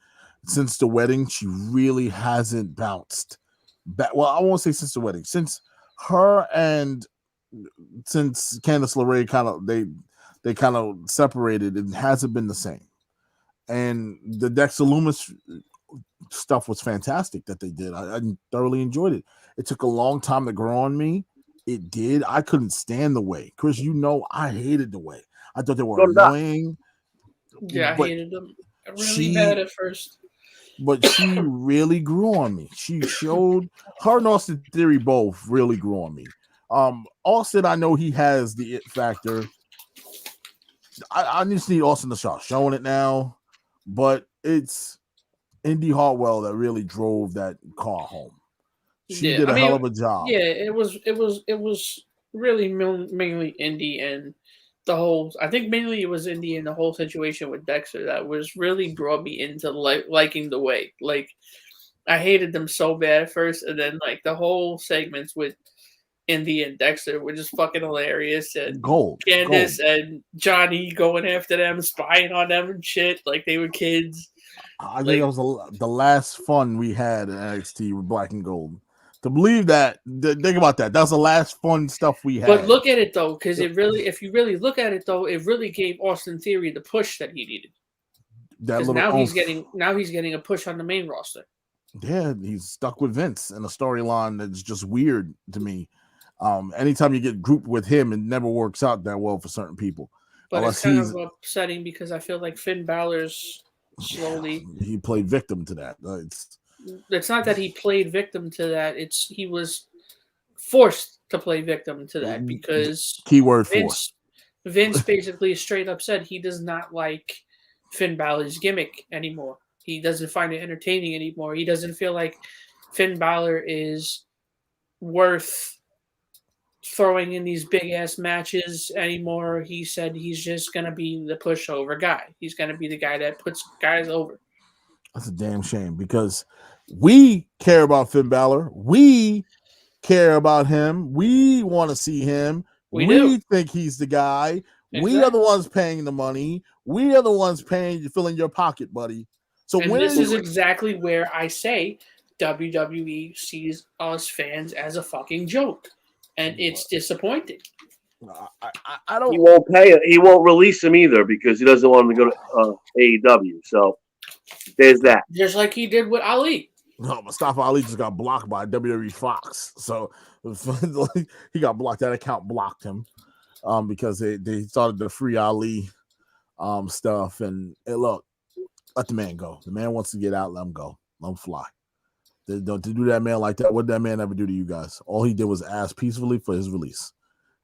since the wedding, she really hasn't bounced back. Well, I won't say since the wedding, since her and since Candice LeRae they kind of separated, it hasn't been the same. And the Dexter Lumis stuff was fantastic that they did. I thoroughly enjoyed it. It took a long time to grow on me. It did. I couldn't stand the way. Chris, I hated the way. I thought they were annoying. Yeah, I hated them really bad at first. But she really grew on me. She showed her and Austin Theory both really grew on me. Austin, I know he has the it factor. I just need Austin to start showing it now, but it's Indy Hartwell that really drove that car home. She did a hell of a job. Yeah, it was really mainly Indy and the whole. I think mainly it was Indy and the whole situation with Dexter that was really brought me into liking the way. Like I hated them so bad at first, and then like the whole segments with Indy and Dexter were just fucking hilarious. And Candice and Johnny going after them, spying on them and shit like they were kids. I think that was the last fun we had in NXT with Black and Gold. To believe that, think about that. That's the last fun stuff we had. But look at it though, because if you really look at it though, it really gave Austin Theory the push that he needed. Because now he's getting a push on the main roster. Yeah, he's stuck with Vince in a storyline that's just weird to me. Anytime you get grouped with him, it never works out that well for certain people. But it's kind of upsetting because I feel like Finn Balor's slowly he played victim to that. It's not that he played victim to that. He was forced to play victim to that because keyword forced. Vince basically straight up said he does not like Finn Balor's gimmick anymore. He doesn't find it entertaining anymore. He doesn't feel like Finn Balor is worth throwing in these big ass matches anymore. He said he's just gonna be the pushover guy. He's gonna be the guy that puts guys over. That's a damn shame because we care about Finn Balor. We care about him. We want to see him. We think he's the guy. Exactly. We are the ones paying the money. We are the ones filling your pocket, buddy. So this is exactly where I say WWE sees us fans as a fucking joke, and it's disappointing. I don't. He won't pay it. He won't release him either because he doesn't want him to go to AEW. So there's that. Just like he did with Ali. No, Mustafa Ali just got blocked by WWE Fox. So he got blocked. That account blocked him because they started the free Ali stuff. And look, let the man go. The man wants to get out. Let him go. Let him fly. To do that man like that, what did that man ever do to you guys? All he did was ask peacefully for his release.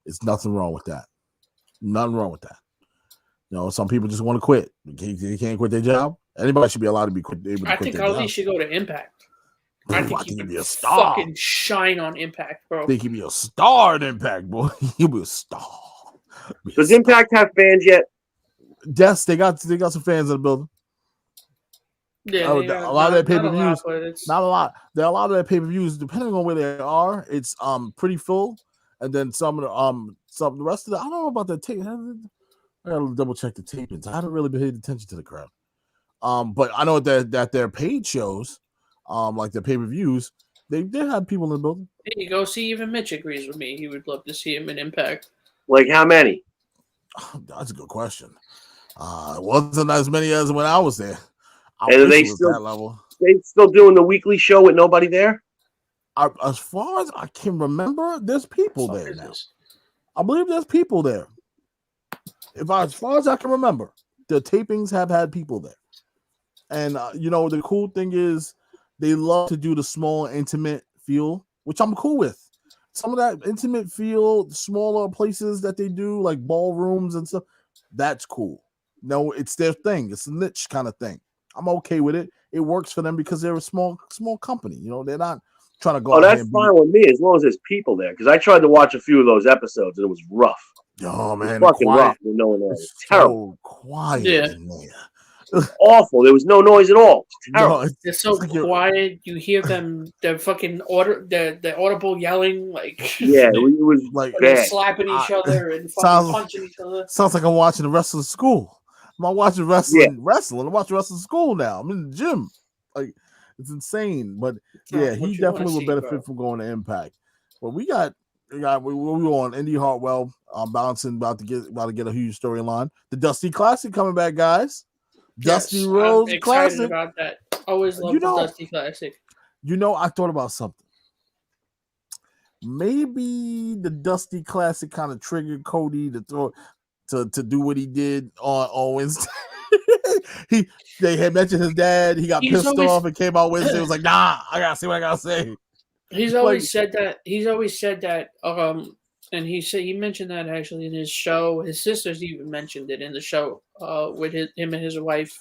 It's nothing wrong with that. Nothing wrong with that. You know, some people just want to quit. They can't quit their job. Anybody should be allowed to be able to quit their job. I think Ali should go to Impact. I think he could be a star. Fucking shine on Impact, bro. I think he'd be a star in Impact, boy. He'll be a star. Does Impact have fans yet? Yes, they got some fans in the building. Yeah, a lot of their pay-per-views. Not a lot. There are a lot of their pay-per-views, depending on where they are, it's pretty full. And then some of the rest of the I don't know about the tape. I gotta double check the tapings. I haven't really paid attention to the crowd. But I know that their paid shows, like their pay-per-views, they have people in the building. There you go. See, even Mitch agrees with me. He would love to see him in Impact. Like how many? That's a good question. It wasn't as many as when I was there. And are they still doing the weekly show with nobody there? As far as I can remember, there's people there now. I believe there's people there. As far as I can remember, the tapings have had people there. And, the cool thing is they love to do the small, intimate feel, which I'm cool with. Some of that intimate feel, smaller places that they do, like ballrooms and stuff, that's cool. No, it's their thing. It's a niche kind of thing. I'm okay with it. It works for them because they're a small company. They're not trying to go. Oh, that's fine with me as long as there's people there. Because I tried to watch a few of those episodes and it was rough. Oh man, it was fucking rough with no one there. It's terrible. So quiet in there. It's awful. There was no noise at all. It's terrible. No, it's so quiet. You hear them. The fucking the audible yelling like. Yeah, it was like slapping each other and fucking punching each other. Sounds like I'm watching the rest of the school. I'm not watching wrestling. I'm watching wrestling school now. I'm in the gym. Like it's insane. But yeah, he definitely will benefit from going to Impact. But we were on Indy Hartwell. Bouncing about to get a huge storyline. The Dusty Classic coming back, guys. Dusty Rhodes Classic. About that. Always love the Dusty Classic. I thought about something. Maybe the Dusty Classic kind of triggered Cody to do what he did on Wednesday. They had mentioned his dad. He got pissed off and came out Wednesday. He was like, nah, I gotta say what I gotta say. He's always said that. And he mentioned that actually in his show. His sisters even mentioned it in the show with him and his wife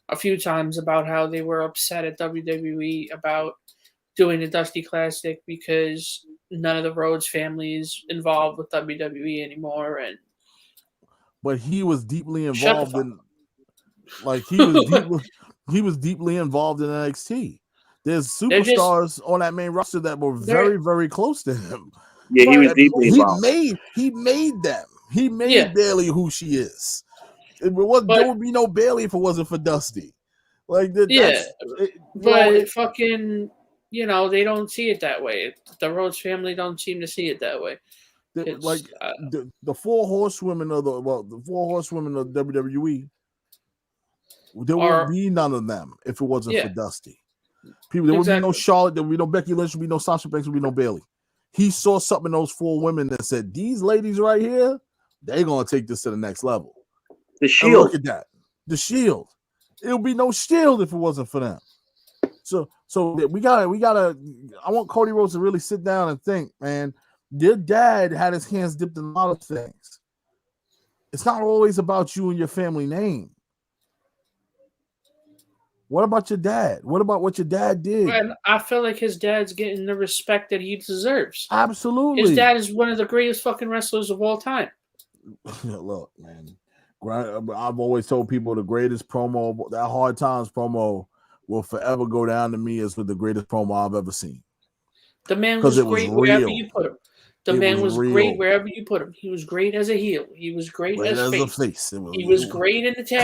a few times about how they were upset at WWE about doing the Dusty Classic because none of the Rhodes family is involved with WWE anymore. But he was deeply involved he was deeply involved in NXT. There's superstars on that main roster that were very, very close to him. Yeah, he was deeply involved. He made them. He made Bayley who she is. There would be no Bayley if it wasn't for Dusty. Like that. Fucking they don't see it that way. The Rhodes family don't seem to see it that way. Like the four horsewomen of the WWE, there would be none of them if it wasn't for Dusty. There would be no Charlotte, there would be no Becky Lynch, there would be no Sasha Banks, there would be no Bayley. He saw something in those four women that said, these ladies right here, they're gonna take this to the next level. The Shield. Look at that. The Shield. It would be no Shield if it wasn't for them. So we gotta I want Cody Rhodes to really sit down and think, man. Your dad had his hands dipped in a lot of things. It's not always about you and your family name. What about your dad? What about what your dad did? And I feel like his dad's getting the respect that he deserves. Absolutely. His dad is one of the greatest fucking wrestlers of all time. Look, man. I've always told people the greatest promo, that Hard Times promo, will forever go down to me as the greatest promo I've ever seen. The man was great wherever you put him. The man was great wherever you put him. He was great as a heel. He was great as a face. face. He was great in the tag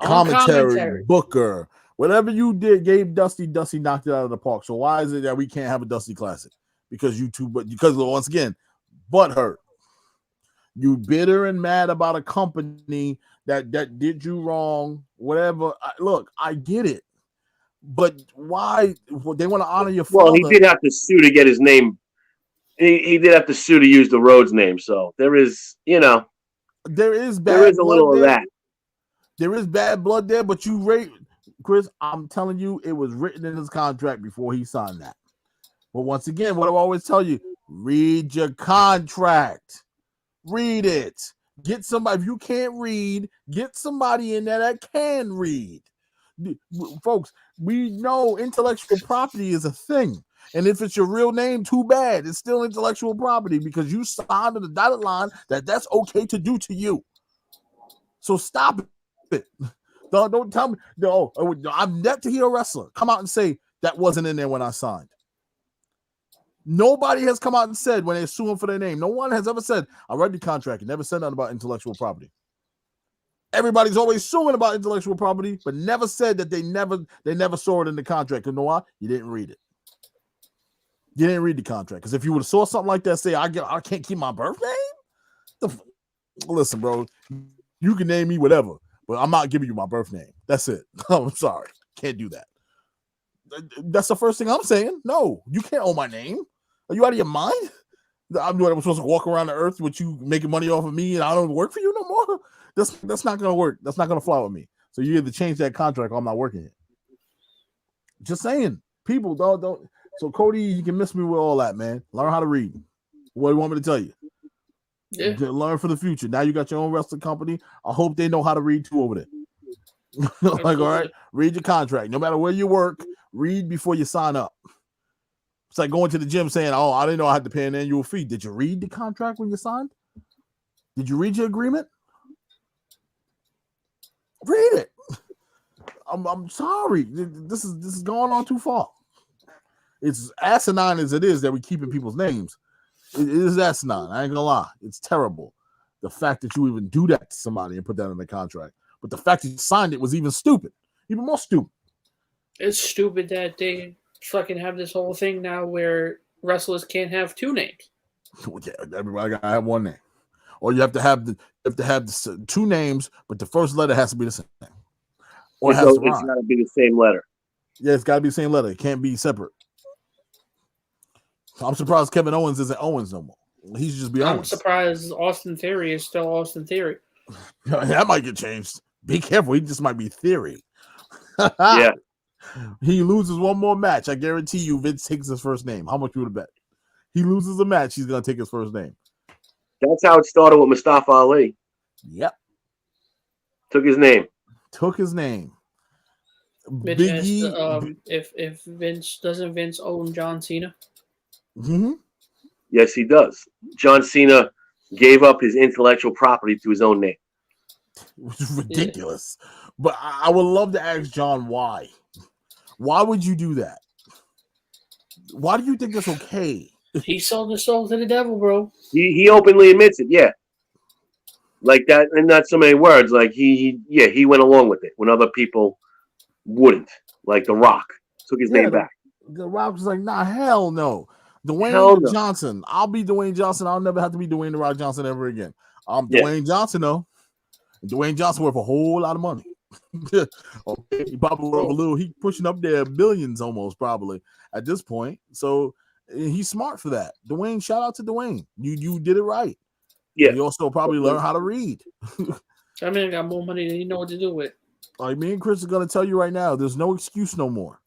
commentary, Booker, whatever you did, gave Dusty knocked it out of the park. So why is it that we can't have a Dusty Classic? Because once again, butthurt. You bitter and mad about a company that did you wrong, whatever. Look, I get it. But why they want to honor your father? Well, he did have to sue to get his name. He did have to sue to use the Rhodes name. So there is, there is a little of that. There is bad blood there, but Chris, I'm telling you, it was written in his contract before he signed that. But once again, what I always tell you, read your contract. Read it. Get somebody. If you can't read, get somebody in there that can read. Folks, we know intellectual property is a thing. And if it's your real name, too bad. It's still intellectual property because you signed on the dotted line that's okay to do to you. So stop it. Don't tell me. No, I'm yet to hear a wrestler come out and say that wasn't in there when I signed. Nobody has come out and said when they're suing for their name. No one has ever said, I read the contract and never said nothing about intellectual property. Everybody's always suing about intellectual property, but never said that they never saw it in the contract. You know why? You didn't read it. You didn't read the contract. Because if you would have saw something like that, say, I can't keep my birth name? Listen, bro, you can name me whatever, but I'm not giving you my birth name. That's it. I'm sorry. Can't do that. That's the first thing I'm saying. No, you can't own my name. Are you out of your mind? I'm supposed to walk around the earth with you making money off of me and I don't work for you no more? That's not going to work. That's not going to fly with me. So you either change that contract or I'm not working here. Just saying. People don't. So Cody, you can miss me with all that, man. Learn how to read. What do you want me to tell you? Yeah. Learn for the future. Now you got your own wrestling company. I hope they know how to read too over there. Like, all right, read your contract. No matter where you work, read before you sign up. It's like going to the gym saying, oh, I didn't know I had to pay an annual fee. Did you read the contract when you signed? Did you read your agreement? Read it. I'm sorry. This is going on too far. It's asinine as it is that we're keeping people's names. It is asinine. I ain't gonna lie. It's terrible. The fact that you even do that to somebody and put that in the contract. But the fact that you signed it was even stupid. Even more stupid. It's stupid that they fucking have this whole thing now where wrestlers can't have two names. Yeah, everybody gotta have one name. Or you have to have the two names, but the first letter has to be the same. Or it's got to be the same letter. Yeah, it's got to be the same letter. It can't be separate. I'm surprised Kevin Owens isn't Owens no more. He should just be Owens. I'm surprised Austin Theory is still Austin Theory. That might get changed. Be careful. He just might be Theory. Yeah. He loses one more match. I guarantee you Vince takes his first name. How much you would have bet? He loses a match, he's going to take his first name. That's how it started with Mustafa Ali. Yep. Took his name. Mitch asked, if Vince doesn't Vince own John Cena? Mm-hmm. Yes, he does. John Cena gave up his intellectual property to his own name. Which is ridiculous. Yeah. But I would love to ask John why. Why would you do that? Why do you think that's okay? He sold his soul to the devil, bro. He openly admits it, yeah. Like that, and not so many words. Like he went along with it when other people wouldn't. Like The Rock took his name back. The Rock was like, nah, hell no. Hell Dwayne no. Johnson. I'll be Dwayne Johnson. I'll never have to be Dwayne The Rock Johnson ever again. I'm Yeah. Dwayne Johnson, though. And Dwayne Johnson worth a whole lot of money. Okay, he probably worth a little. He pushing up there billions almost probably at this point. So he's smart for that. Dwayne, shout out to Dwayne. You did it right. Yeah. He also probably learned how to read. I mean, I got more money than you know what to do with. Like me and Chris are gonna tell you right now, there's no excuse no more.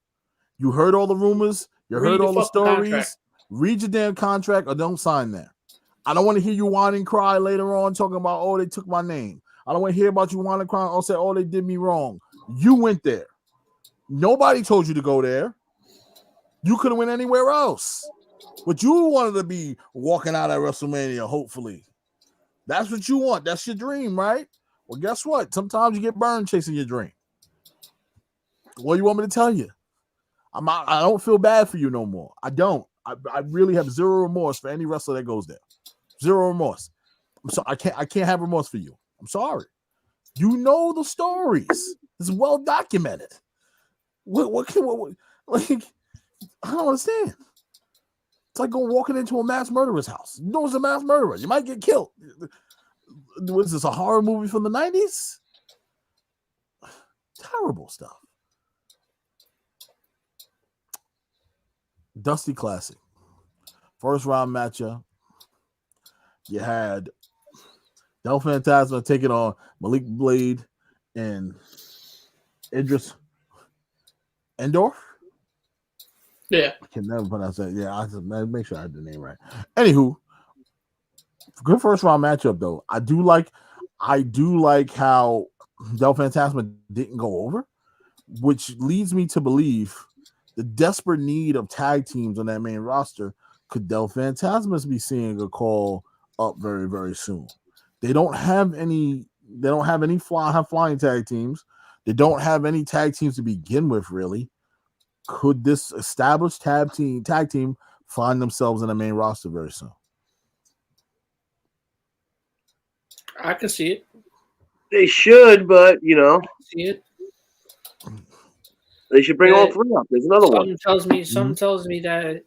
You heard all the rumors, you heard all the stories. Contract. Read your damn contract or don't sign there. I don't want to hear you whine and cry later on talking about, oh, they took my name. I don't want to hear about you whine and cry or say, oh, they did me wrong. You went there. Nobody told you to go there. You could have went anywhere else. But you wanted to be walking out at WrestleMania, hopefully. That's what you want. That's your dream, right? Well, guess what? Sometimes you get burned chasing your dream. What do you want me to tell you? I don't feel bad for you no more. I don't. I really have zero remorse for any wrestler that goes there. Zero remorse. I'm sorry. I can't have remorse for you. I'm sorry. You know the stories. It's well documented. What like I don't understand. It's like going walking into a mass murderer's house. You know it's a mass murderer. You might get killed. Was this a horror movie from the 90s? Terrible stuff. Dusty Classic. First round matchup. You had Del Fantasma taking on Malik Blade and Idris Endor. Yeah. I can never pronounce that. Yeah, I just make sure I had the name right. Anywho, good first round matchup though. I do like how Del Fantasma didn't go over, which leads me to believe the desperate need of tag teams on that main roster. Could Del Fantasmas be seeing a call up very, very soon? They don't have any flying tag teams. They don't have any tag teams to begin with, really. Could this established tag team find themselves in the main roster very soon? I can see it. They should, but See it. They should bring all three up. There's another one. Something tells me that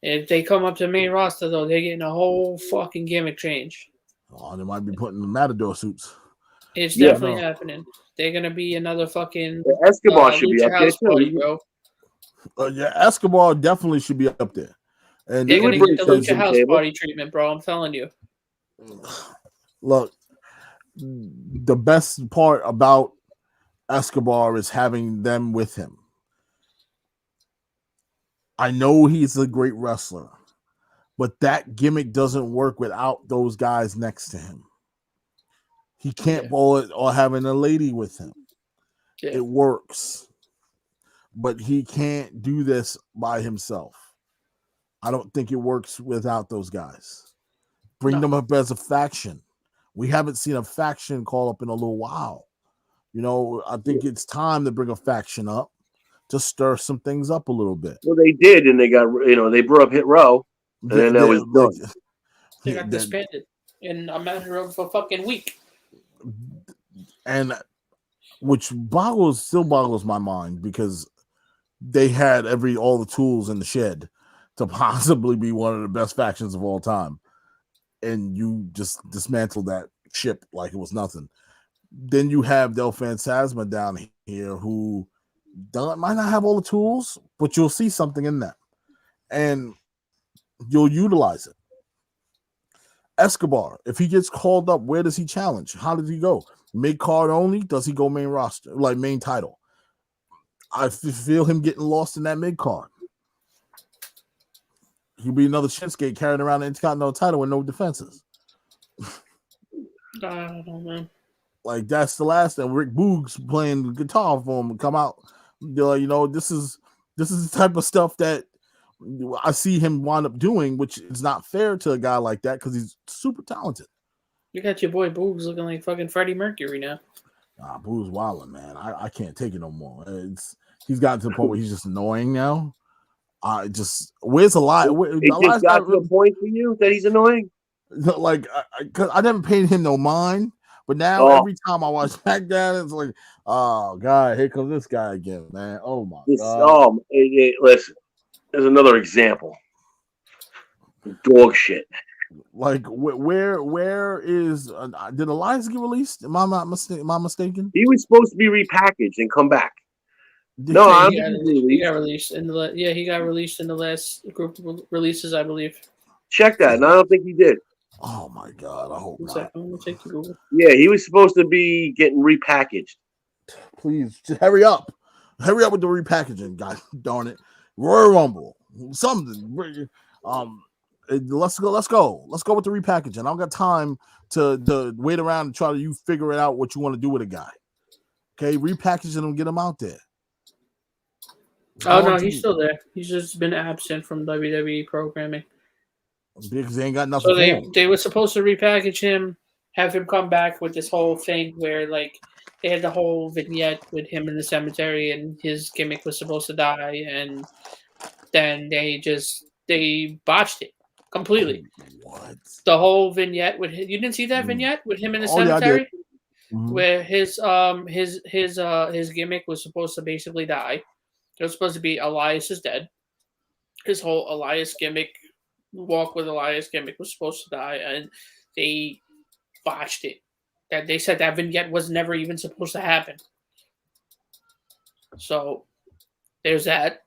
if they come up to the main roster, though, they're getting a whole fucking gimmick change. Oh, they might be putting the Matador suits. It's definitely happening. They're gonna be another fucking Escobar should be up there too, party, bro. Yeah, Escobar definitely should be up there. And they're gonna get the Lucha House Party treatment, bro. I'm telling you. Look, the best part about Escobar is having them with him. I know he's a great wrestler, but that gimmick doesn't work without those guys next to him. He can't bowl it or having a lady with him. Yeah. It works, but he can't do this by himself. I don't think it works without those guys. Bring them up as a faction. We haven't seen a faction call up in a little while. I think it's time to bring a faction up to stir some things up a little bit. Well, they did, and they got, they brought up Hit Row, and then that was done. They got disbanded in a matter of a fucking week. And which still boggles my mind, because they had all the tools in the shed to possibly be one of the best factions of all time. And you just dismantled that ship like it was nothing. Then you have Del Fantasma down here who might not have all the tools, but you'll see something in them. And you'll utilize it. Escobar, if he gets called up, where does he challenge? How does he go? Mid card only? Does he go main roster, like main title? I feel him getting lost in that mid card. He'll be another Shinsuke carrying around the Intercontinental title with no defenses. I don't know. Like, that's the last thing. Rick Boogs playing the guitar for him come out. This is the type of stuff that I see him wind up doing, which is not fair to a guy like that because he's super talented. You got your boy Boogs looking like fucking Freddie Mercury now. Nah, Boogs wilding, man. I can't take it no more. He's gotten to the point where he's just annoying now. Where's the lie? It just got to a point for you that he's annoying? Like, because I never paid him no mind. But now every time I watch SmackDown, it's like, oh God, here comes this guy again, man. Oh my God. Listen, There's another example. Dog shit. Like where is did Elias get released? Am I mistaken? He was supposed to be repackaged and come back. Did No, he- I He don't got, think he got released in the he got released in the last group of releases, I believe. check that. And I don't think he did. Oh my God! I hope One not. second, I'm gonna take the Google. Yeah, he was supposed to be getting repackaged. Please, just hurry up! Hurry up with the repackaging, guys! Darn it, Royal Rumble, something. Let's go with the repackaging. I don't got time to wait around and try to you figure it out what you want to do with a guy. Okay, repackaging him, get him out there. Oh no, he's still there. He's just been absent from WWE programming. Because they ain't got nothing. So for him. they were supposed to repackage him, have him come back with this whole thing where like they had the whole vignette with him in the cemetery and his gimmick was supposed to die, and then they botched it completely. What? The whole vignette with you didn't see that vignette with him in the cemetery, where his gimmick was supposed to basically die. It was supposed to be Elias is dead. His whole Elias gimmick, walk with Elias gimmick was supposed to die, and they botched it. That they said that vignette was never even supposed to happen. So there's that.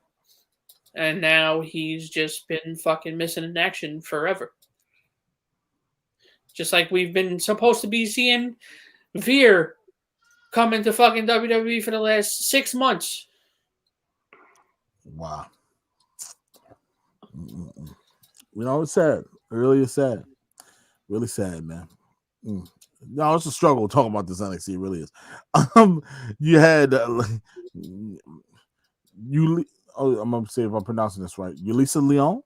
And now he's just been fucking missing in action forever. Just like we've been supposed to be seeing Veer come into fucking WWE for the last 6 months. Wow. You know, it's sad. It really is sad. Really sad, man. No, it's a struggle talking about this NXT. It really is. You had I'm gonna say if I'm pronouncing this right. Yulisa Leon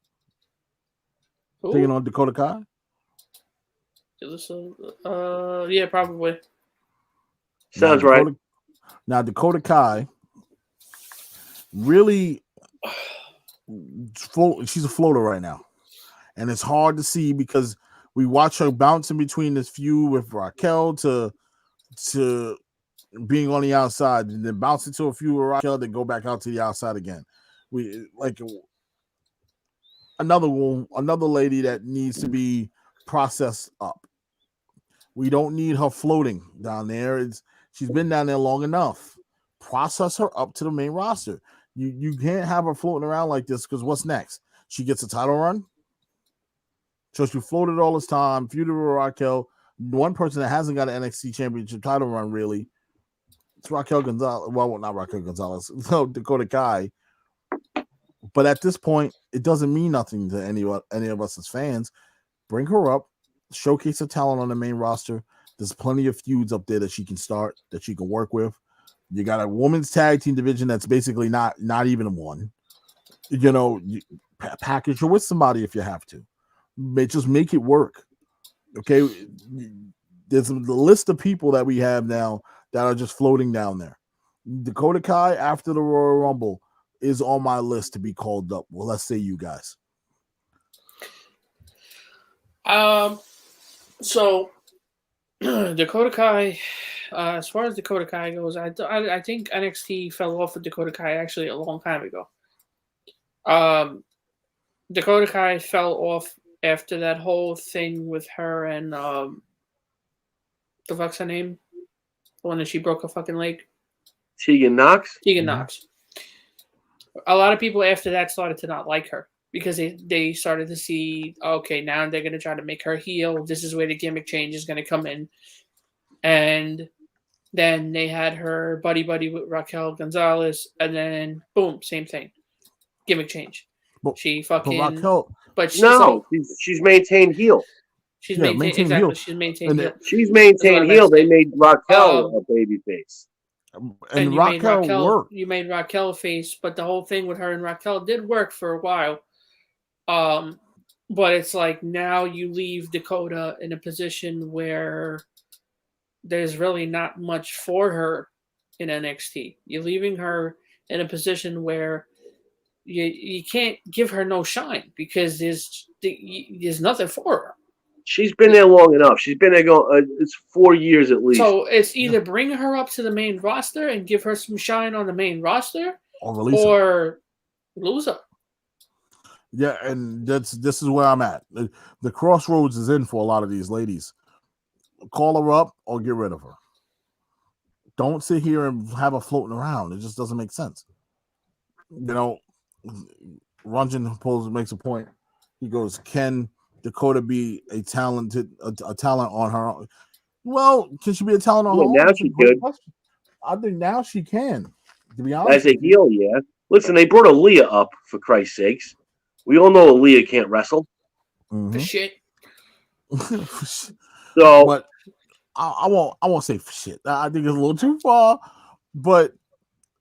taking on Dakota Kai. Yeah, probably. Sounds right. Now Dakota Kai really she's a floater right now, and it's hard to see because we watch her bouncing between this feud with Raquel to being on the outside, and then bounce into a feud with Raquel, then go back out to the outside again. We like another lady that needs to be processed up. We don't need her floating down there. She's been down there long enough. Process her up to the main roster. You can't have her floating around like this because what's next? She gets a title run. So she floated all this time, feuded with Raquel. One person that hasn't got an NXT championship title run really. It's Raquel Gonzalez. Well, not Raquel Gonzalez. No, Dakota Kai. But at this point, it doesn't mean nothing to any of us as fans. Bring her up, showcase her talent on the main roster. There's plenty of feuds up there that she can start, that she can work with. You got a women's tag team division that's basically not even one. You know, package her with somebody if you have to. Just make it work. Okay, there's a list of people that we have now that are just floating down there. Dakota Kai after the Royal Rumble is on my list to be called up. Well, let's say you guys. So Dakota Kai, as far as Dakota Kai goes, I think NXT fell off with Dakota Kai actually a long time ago. Dakota Kai fell off after that whole thing with her and the fuck's her name? The one that she broke her fucking leg. Tegan Knox. Tegan Knox. A lot of people after that started to not like her because they started to see, okay, now they're going to try to make her heel. This is where the gimmick change is going to come in. And then they had her buddy with Raquel Gonzalez, and then boom, same thing. Gimmick change. She's maintained heel. She's maintained exactly. Heel. She's maintained heel. She's maintained heel. They made Raquel a babyface. And Raquel worked. You made Raquel a face, but the whole thing with her and Raquel did work for a while. But it's like now you leave Dakota in a position where there's really not much for her in NXT. You're leaving her in a position where you can't give her no shine because there's nothing for her. She's been there long enough. She's been there it's 4 years at least. So it's either bring her up to the main roster and give her some shine on the main roster, or lose her. Yeah, and this is where I'm at. The crossroads is in for a lot of these ladies. Call her up or get rid of her. Don't sit here and have her floating around. It just doesn't make sense. You know, Rungeon makes a point. He goes, "Can Dakota be a talent on her own?" Well, can she be a talent on her own? Now That's she a great could. question. I think now she can. To be honest, As a heel, yeah. Listen, they brought Aaliyah up for Christ's sakes. We all know Aaliyah can't wrestle. For shit. So, but I won't say for shit. I think it's a little too far, but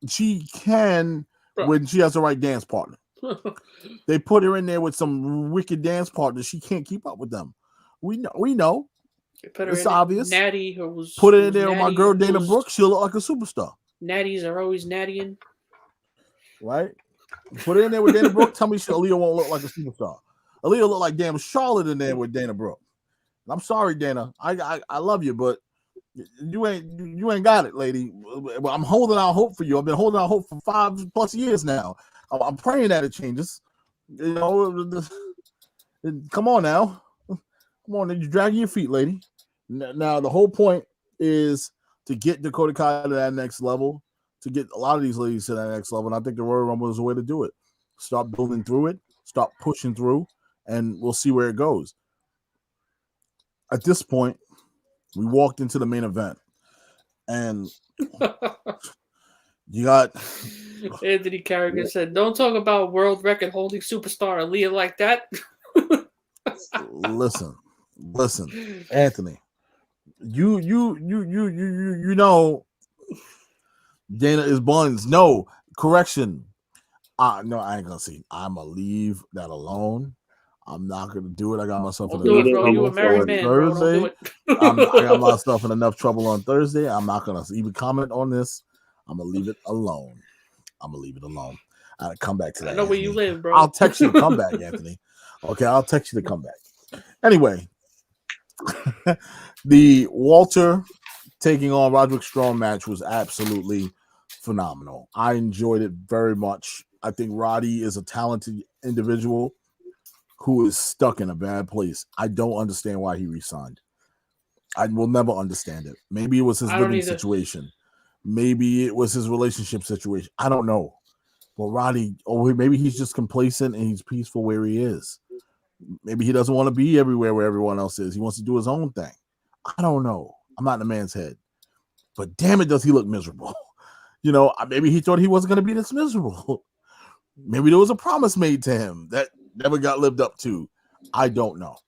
she can when she has the right dance partner. They put her in there with some wicked dance partners. She can't keep up with them. We know. It's obvious. Natty, put it in there with my girl Dana Brooke. She'll look like a superstar. Natties are always nattying. Right? Put it in there with Dana Brooke. Tell me Aaliyah won't look like a superstar. Aaliyah look like damn Charlotte in there with Dana Brooke. I'm sorry, Dana. I love you, but you ain't got it, lady. I'm holding out hope for you. I've been holding out hope for 5+ years now. I'm praying that it changes. You know, come on now. Come on, you're dragging your feet, lady. Now, the whole point is to get Dakota Kai to that next level, to get a lot of these ladies to that next level. And I think the Royal Rumble is the way to do it. Start building through it, start pushing through, and we'll see where it goes. At this point, we walked into the main event, and you got Anthony Carrigan said, "Don't talk about world record holding superstar Aaliyah like that." Listen, Anthony. You know Dana is buns. No, correction. No, I ain't gonna see. I'm gonna leave that alone. I'm not gonna do it. I got myself in enough trouble on Thursday. I got myself in enough trouble on Thursday. I'm not gonna even comment on this. I'm gonna leave it alone. I'll come back to that. I know Anthony. where you live, bro. I'll text you to come back, Anthony. Okay, I'll text you to come back. Anyway, the Walter taking on Roderick Strong match was absolutely phenomenal. I enjoyed it very much. I think Roddy is a talented individual who is stuck in a bad place. I don't understand why he resigned. I will never understand it. Maybe it was his living situation. Maybe it was his relationship situation. I don't know. But Roddy, maybe he's just complacent and he's peaceful where he is. Maybe he doesn't want to be everywhere where everyone else is. He wants to do his own thing. I don't know. I'm not in the man's head. But damn it, does he look miserable. You know, maybe he thought he wasn't going to be this miserable. Maybe there was a promise made to him that never got lived up to. I don't know.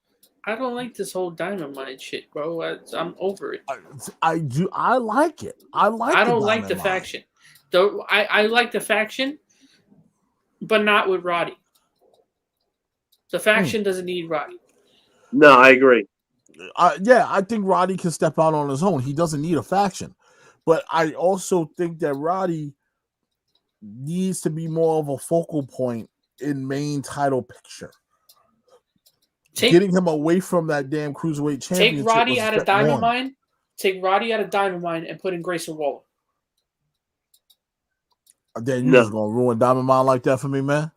I don't like this whole Diamond Mine shit, bro. I'm over it. I do. I like it. I don't like the faction. Though I like the faction, but not with Roddy. The faction doesn't need Roddy. No, I agree. I think Roddy can step out on his own. He doesn't need a faction. But I also think that Roddy needs to be more of a focal point in main title picture. Getting him away from that damn cruiserweight championship. Take Roddy out of Diamond Mine. Take Roddy out of Diamond Mine and put in Grayson Waller. Then you're just gonna ruin Diamond Mine like that for me, man.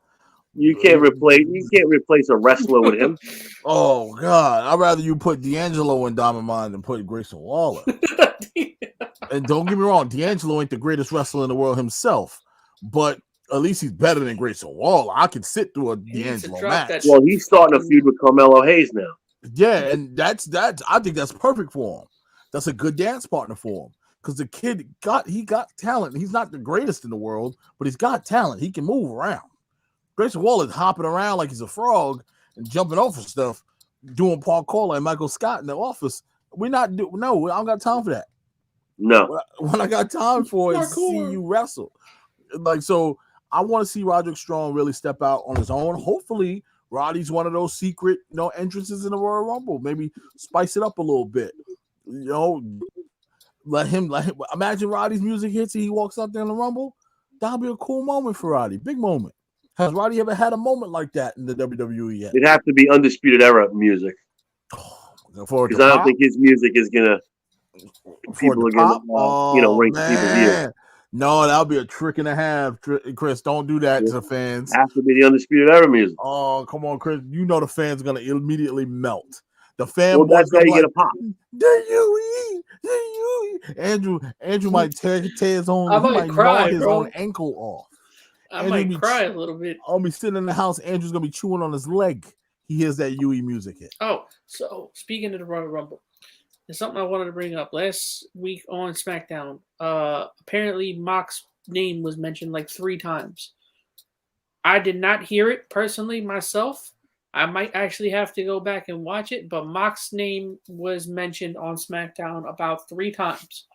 You can't replace a wrestler with him. Oh God, I'd rather you put D'Angelo in Diamond Mine than put Grayson Waller. And don't get me wrong, D'Angelo ain't the greatest wrestler in the world himself, but at least he's better than Grayson Waller. I could sit through a D'Angelo match. Well, he's starting a feud with Carmelo Hayes now. Yeah, and that's I think that's perfect for him. That's a good dance partner for him. Because the kid got talent. He's not the greatest in the world, but he's got talent. He can move around. Grayson Waller's hopping around like he's a frog and jumping off of stuff, doing parkour like Michael Scott in the office. I don't got time for that. No. What I got time for is to see you wrestle. Like, so I want to see Roderick Strong really step out on his own. Hopefully, Roddy's one of those secret, entrances in the Royal Rumble. Maybe spice it up a little bit. Let him imagine Roddy's music hits and he walks out there in the Rumble. That'll be a cool moment for Roddy. Big moment. Has Roddy ever had a moment like that in the WWE yet? It'd have to be Undisputed Era music. Because I don't think his music is gonna. People are gonna, rank people here. No, that'll be a trick and a half. Chris, don't do that to the fans. Have to be the Undisputed Era music. Oh, come on, Chris. You know the fans gonna immediately melt. The Well, fanboys that's how gonna you be get like, a pop. Andrew might tear his own. I He might might cry, gnaw his bro. own ankle off. I Andrew might cry a little bit. I'll be sitting in the house. Andrew's gonna be chewing on his leg. He hears that UE music hit. Oh, so speaking of the Royal Rumble, there's something I wanted to bring up. Last week on SmackDown, apparently Mox's name was mentioned like 3 times. I did not hear it personally myself. I might actually have to go back and watch it, but Mox's name was mentioned on SmackDown about 3 times.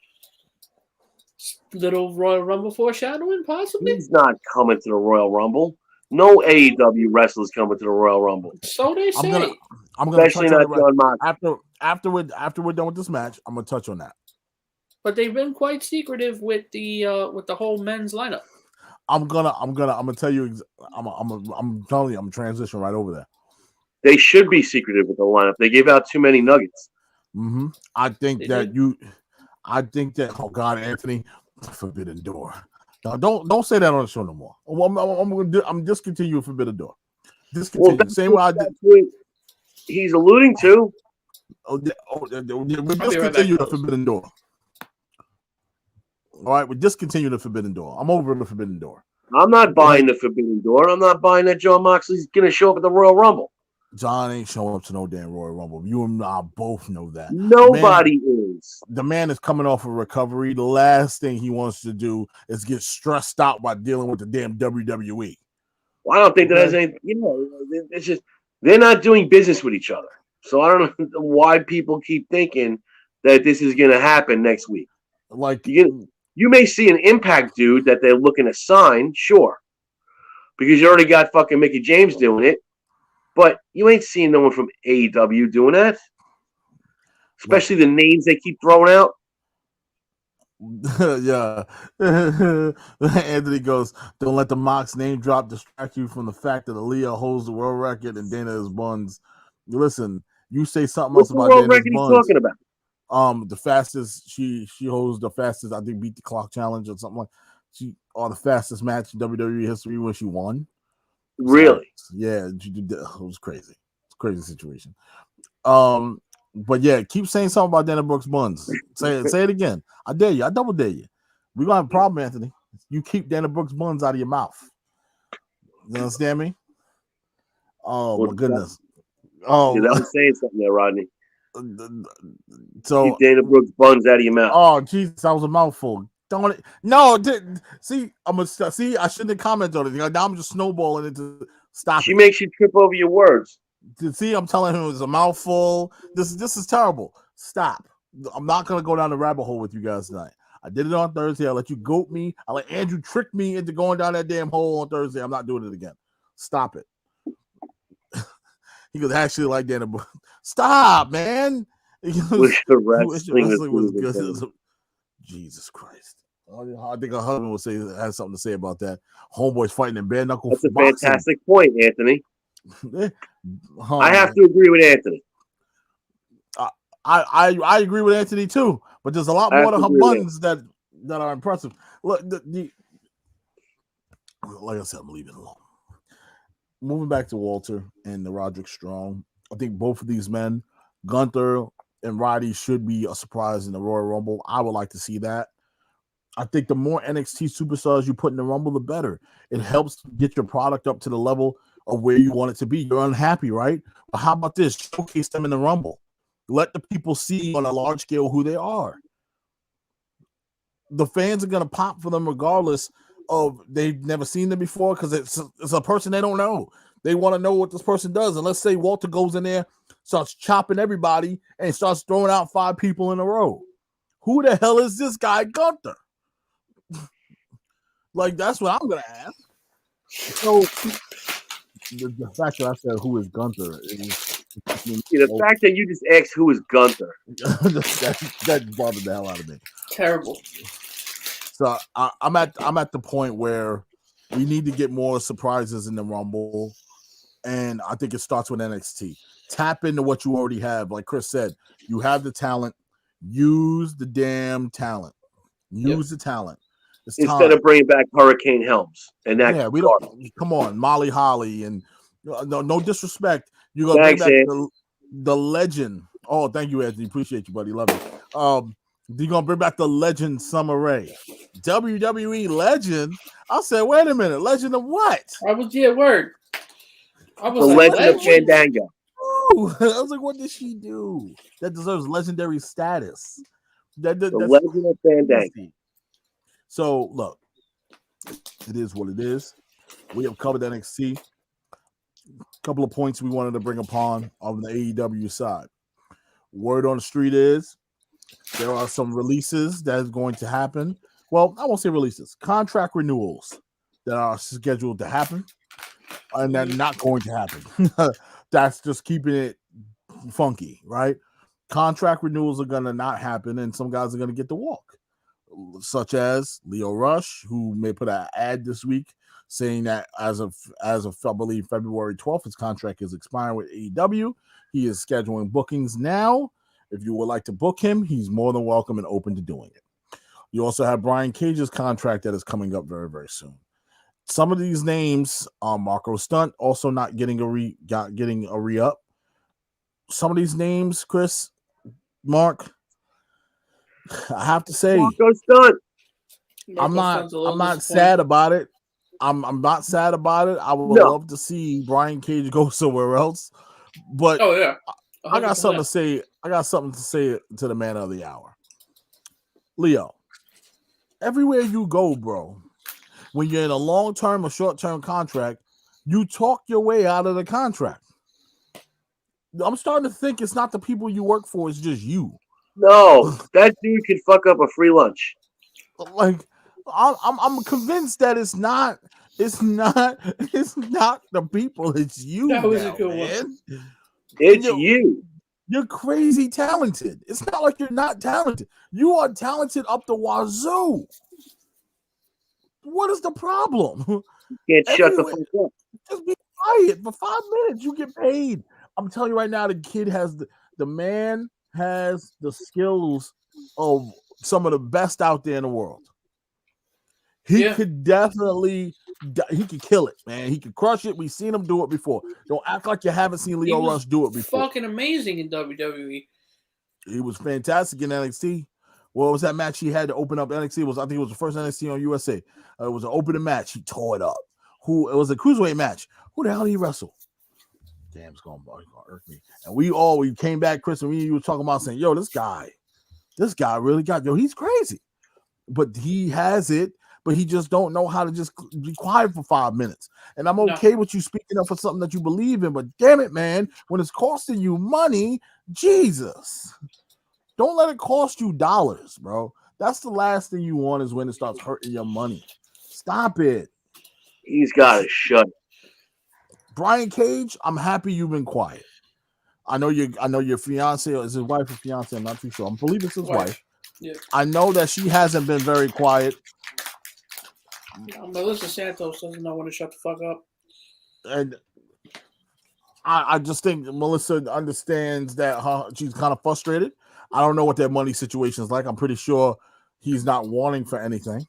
Little Royal Rumble foreshadowing, possibly? He's not coming to the Royal Rumble. No AEW wrestlers coming to the Royal Rumble. So they say. I'm gonna Especially touch not on it John Mox. after we're done with this match. I'm gonna touch on that. But they've been quite secretive with the whole men's lineup. I'm gonna tell you. I'm telling you. I'm transitioning right over there. They should be secretive with the lineup. They gave out too many nuggets. Mm-hmm. I think They that did. oh God, Anthony, Forbidden Door. No, don't say that on the show no more. I'm discontinuing Forbidden Door. Discontinue. Well, Same way I did. what he's alluding to. We're right discontinue the back, Forbidden Door. All right, we discontinue the Forbidden Door. I'm over the Forbidden Door. I'm not buying the Forbidden Door. I'm not buying that John Moxley's going to show up at the Royal Rumble. John ain't showing up to no damn Royal Rumble. You and I both know that. Nobody is. The man is coming off of recovery. The last thing he wants to do is get stressed out by dealing with the damn WWE. Well, I don't think that has anything. It's just they're not doing business with each other. So I don't know why people keep thinking that this is going to happen next week. Like you may see an Impact dude that they're looking to sign, sure, because you already got fucking Mickey James doing it. But you ain't seeing no one from AEW doing that. Especially the names they keep throwing out. Yeah. Anthony goes, don't let the Mox name drop distract you from the fact that Aaliyah holds the world record and Dana is buns. Listen, you say something else about What's the world Dana's record buns. you talking about? The fastest, she holds the fastest, I think, beat the clock challenge or something like the fastest match in WWE history when she won. Really? So, yeah, it was crazy. It's a crazy situation. But yeah, keep saying something about Dana Brooks buns. Say it again. I dare you. I double dare you. We're gonna have a problem, Anthony. You keep Dana Brooks buns out of your mouth. You understand me? Oh my goodness. Oh, that was saying something there, Rodney. So keep Dana Brooks buns out of your mouth. Oh, Jesus, that was a mouthful. Don't it? No, see, I shouldn't have commented on it. Now I'm just snowballing into stop. She makes you trip over your words. See, I'm telling him it was a mouthful. This is terrible. Stop. I'm not gonna go down the rabbit hole with you guys tonight. I did it on Thursday. I let you goat me. I let Andrew trick me into going down that damn hole on Thursday. I'm not doing it again. Stop it. He goes, actually like Dana. Stop, man. Wrestling was good. Jesus Christ. I think her husband would say has something to say about that. Homeboys fighting in bare knuckle. That's a boxing. fantastic point, Anthony. I have to agree with Anthony. I agree with Anthony too, but there's a lot more to her buns that are impressive. Look, like I said, I'm leaving it alone. Moving back to Walter and the Roderick Strong, I think both of these men, Gunther and Roddy, should be a surprise in the Royal Rumble. I would like to see that. I think the more NXT superstars you put in the Rumble, the better. It helps get your product up to the level of where you want it to be. You're unhappy, right? But how about this? Showcase them in the Rumble. Let the people see on a large scale who they are. The fans are going to pop for them regardless of they've never seen them before because it's a person they don't know. They want to know what this person does. And let's say Walter goes in there, starts chopping everybody, and starts throwing out 5 people in a row. Who the hell is this guy, Gunther? Like, that's what I'm going to ask. So, the fact that I said, who is Gunther? The fact that you just asked who is Gunther. that bothered the hell out of me. Terrible. So, I'm at the point where we need to get more surprises in the Rumble. And I think it starts with NXT. Tap into what you already have. Like Chris said, you have the talent. Use the damn talent. Use the talent. instead of bringing back Hurricane Helms. And that we don't come on, Molly Holly, and no disrespect. You're gonna bring back the legend. Oh, thank you, Anthony. Appreciate you, buddy. Love you. You're gonna bring back the legend Summer Rae. WWE legend. I said, wait a minute, legend of what? I was word. I was the legend of Fandango. I was like, what did she do that deserves legendary status? The legend of Fandango. So look, it is what it is. We have covered NXT. A couple of points we wanted to bring upon on the AEW side. Word on the street is there are some releases that is going to happen. Well, I won't say releases, contract renewals that are scheduled to happen, and they're not going to happen. That's just keeping it funky, right? Contract renewals are going to not happen, and some guys are going to get to walk, such as Lio Rush, who may put an ad this week saying that as of I believe February 12th, his contract is expiring with AEW. He is scheduling bookings now. If you would like to book him, he's more than welcome and open to doing it. You also have Brian Cage's contract that is coming up very, very soon. Some of these names, Marco Stunt also not getting a re-up. Some of these names, Chris, Mark, I have to say, Marco Stunt. I'm not sad about it. I'm not sad about it. I would love to see Brian Cage go somewhere else. But I got something to say. I got something to say to the man of the hour. Leo, everywhere you go, bro, when you're in a long-term or short-term contract, you talk your way out of the contract. I'm starting to think it's not the people you work for, it's just you. No, that dude can fuck up a free lunch. Like, I'm convinced that it's not the people, it's you. That was a good one. It's you. You're crazy talented. It's not like you're not talented. You are talented up the wazoo. What is the problem? You can't shut the fuck up. Just be quiet for 5 minutes. You get paid. I'm telling you right now, the kid has the man has the skills of some of the best out there in the world. He could definitely, he could kill it, man. He could crush it. We've seen him do it before. Don't act like you haven't seen Lio Rush do it before. Fucking amazing in WWE. He was fantastic in NXT. What was that match he had to open up NXT? I think it was the first NXT on USA. It was an opening match. He tore it up. It was a cruiserweight match. Who the hell did he wrestle? Damn, it's gonna irk me. And we came back, Chris, and you were talking about saying, yo, this guy really got, he's crazy. But he has it. But he just don't know how to just be quiet for 5 minutes. And I'm okay with you speaking up for something that you believe in, but damn it, man, when it's costing you money, Jesus, don't let it cost you dollars, bro. That's the last thing you want is when it starts hurting your money. Stop it. He's got to shut it. Brian Cage, I'm happy you've been quiet. I know your fiance, or is his wife or fiance? I'm not too sure. I believe it's his wife. Yeah. I know that she hasn't been very quiet. Melissa Santos doesn't know when to shut the fuck up. And I just think Melissa understands that she's kind of frustrated. I don't know what their money situation is like. I'm pretty sure he's not wanting for anything.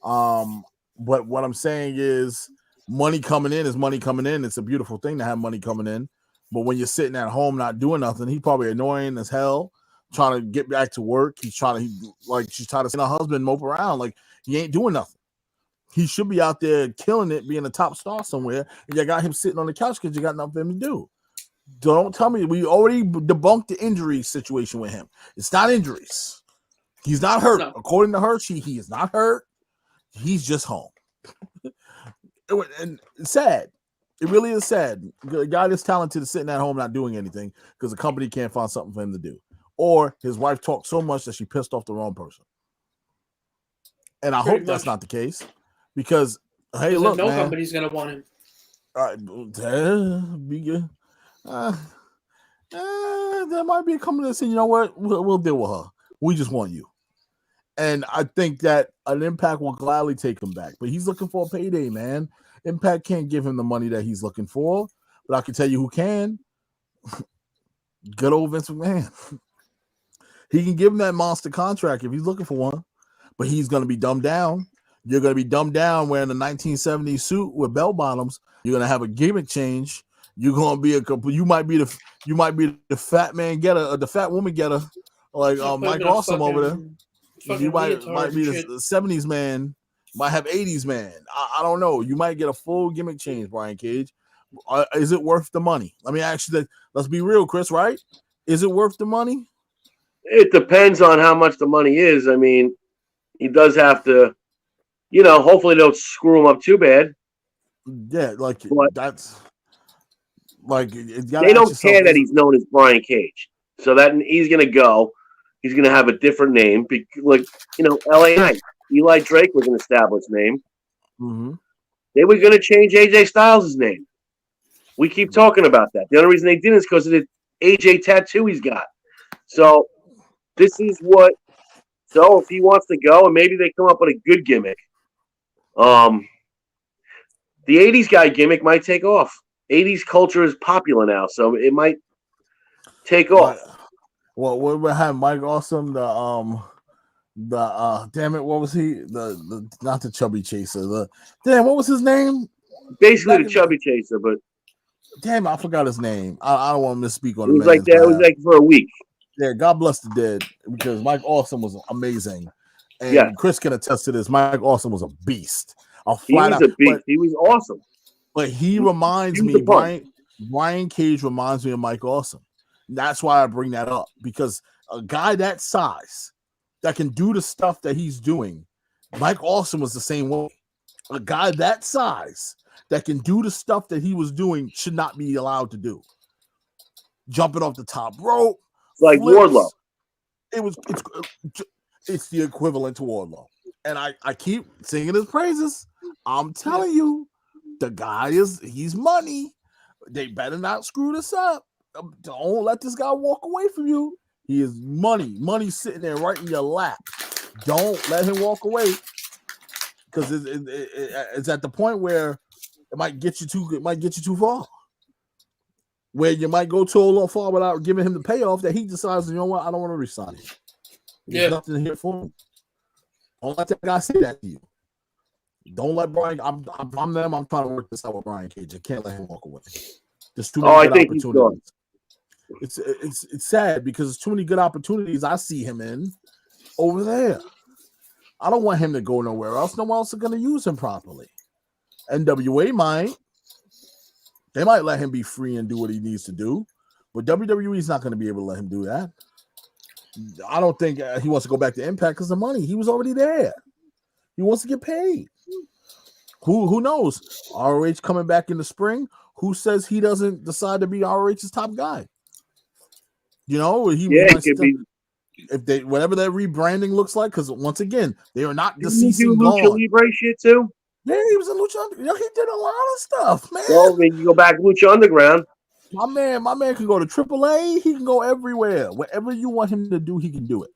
But what I'm saying is money coming in is money coming in. It's a beautiful thing to have money coming in. But when you're sitting at home not doing nothing, he's probably annoying as hell, trying to get back to work. She's trying to send her husband mope around like he ain't doing nothing. He should be out there killing it, being a top star somewhere, and you got him sitting on the couch because you got nothing for him to do. Don't tell me we already debunked the injury situation with him. It's not injuries. He's not hurt. No. According to her, he is not hurt. He's just home. And it's sad. It really is sad. The guy that's talented is sitting at home not doing anything because the company can't find something for him to do. Or his wife talked so much that she pissed off the wrong person. And I hope that's not the case. Because hey, look, no company's gonna want him. Be good. There might be a company that said, you know what, we'll deal with her. We just want you. And I think that an Impact will gladly take him back. But he's looking for a payday, man. Impact can't give him the money that he's looking for. But I can tell you who can. Good old Vince McMahon. He can give him that monster contract if he's looking for one. but he's going to be dumbed down. You're going to be dumbed down wearing a 1970s suit with bell bottoms. You're going to have a gimmick change. You're going to be you might be the fat man getter, the fat woman getter, like Mike Awesome over there. You might be the 70s man, might have 80s man. I don't know. You might get a full gimmick change, Brian Cage. Is it worth the money? Let me ask you that. Let's be real, Chris, right? Is it worth the money? It depends on how much the money is. I mean, he does have to, hopefully don't screw him up too bad. Yeah, that's like they don't care that he's known as Brian Cage. So that he's going to go. He's going to have a different name. Like, LA Knight. Eli Drake was an established name. Mm-hmm. They were going to change AJ Styles' name. We keep talking about that. The only reason they didn't is because of the AJ tattoo he's got. So this is what. So if he wants to go, and maybe they come up with a good gimmick. The 80s guy gimmick might take off. 80s culture is popular now, so it might take off. Well, we have Mike Awesome, damn it, what was he? The not the Chubby Chaser. What was his name? Basically the Chubby Chaser, but damn, I forgot his name. I don't want to misspeak on it. Was like that. It was like for a week. Yeah, God bless the dead, because Mike Awesome was amazing, and Chris can attest to this. Mike Awesome was a beast. He was a beast. He was awesome. But he reminds me, Brian Cage reminds me of Mike Awesome. That's why I bring that up, because a guy that size that can do the stuff that he's doing, Mike Awesome was the same way. A guy that size that can do the stuff that he was doing should not be allowed to do. Jumping off the top rope, like flips. Wardlow. It's the equivalent to Wardlow, and I keep singing his praises. I'm telling you, the guy he's money. They better not screw this up. Don't let this guy walk away from you. He is money. Money sitting there right in your lap. Don't let him walk away, because it's at the point where it might get you too far. Where you might go too long far without giving him the payoff that he decides, you know what, I don't want to resign him. There's nothing here for him. Don't let that guy say that to you. Don't let Brian. I'm them. I'm trying to work this out with Brian Cage. I can't let him walk away. There's too many good opportunities. It's sad, because there's too many good opportunities I see him in over there. I don't want him to go nowhere else. No one else is going to use him properly. NWA might. They might let him be free and do what he needs to do, but WWE is not going to be able to let him do that. I don't think he wants to go back to Impact because of money. He was already there. He wants to get paid. Who knows? ROH coming back in the spring. Who says he doesn't decide to be ROH's top guy? It could be. If they whatever that rebranding looks like, because once again, they are not the CC Lucha Libre shit too. Yeah, he was in Lucha. He did a lot of stuff, man. Well, then you go back to Lucha Underground. My man can go to AAA. He can go everywhere. Whatever you want him to do, he can do it.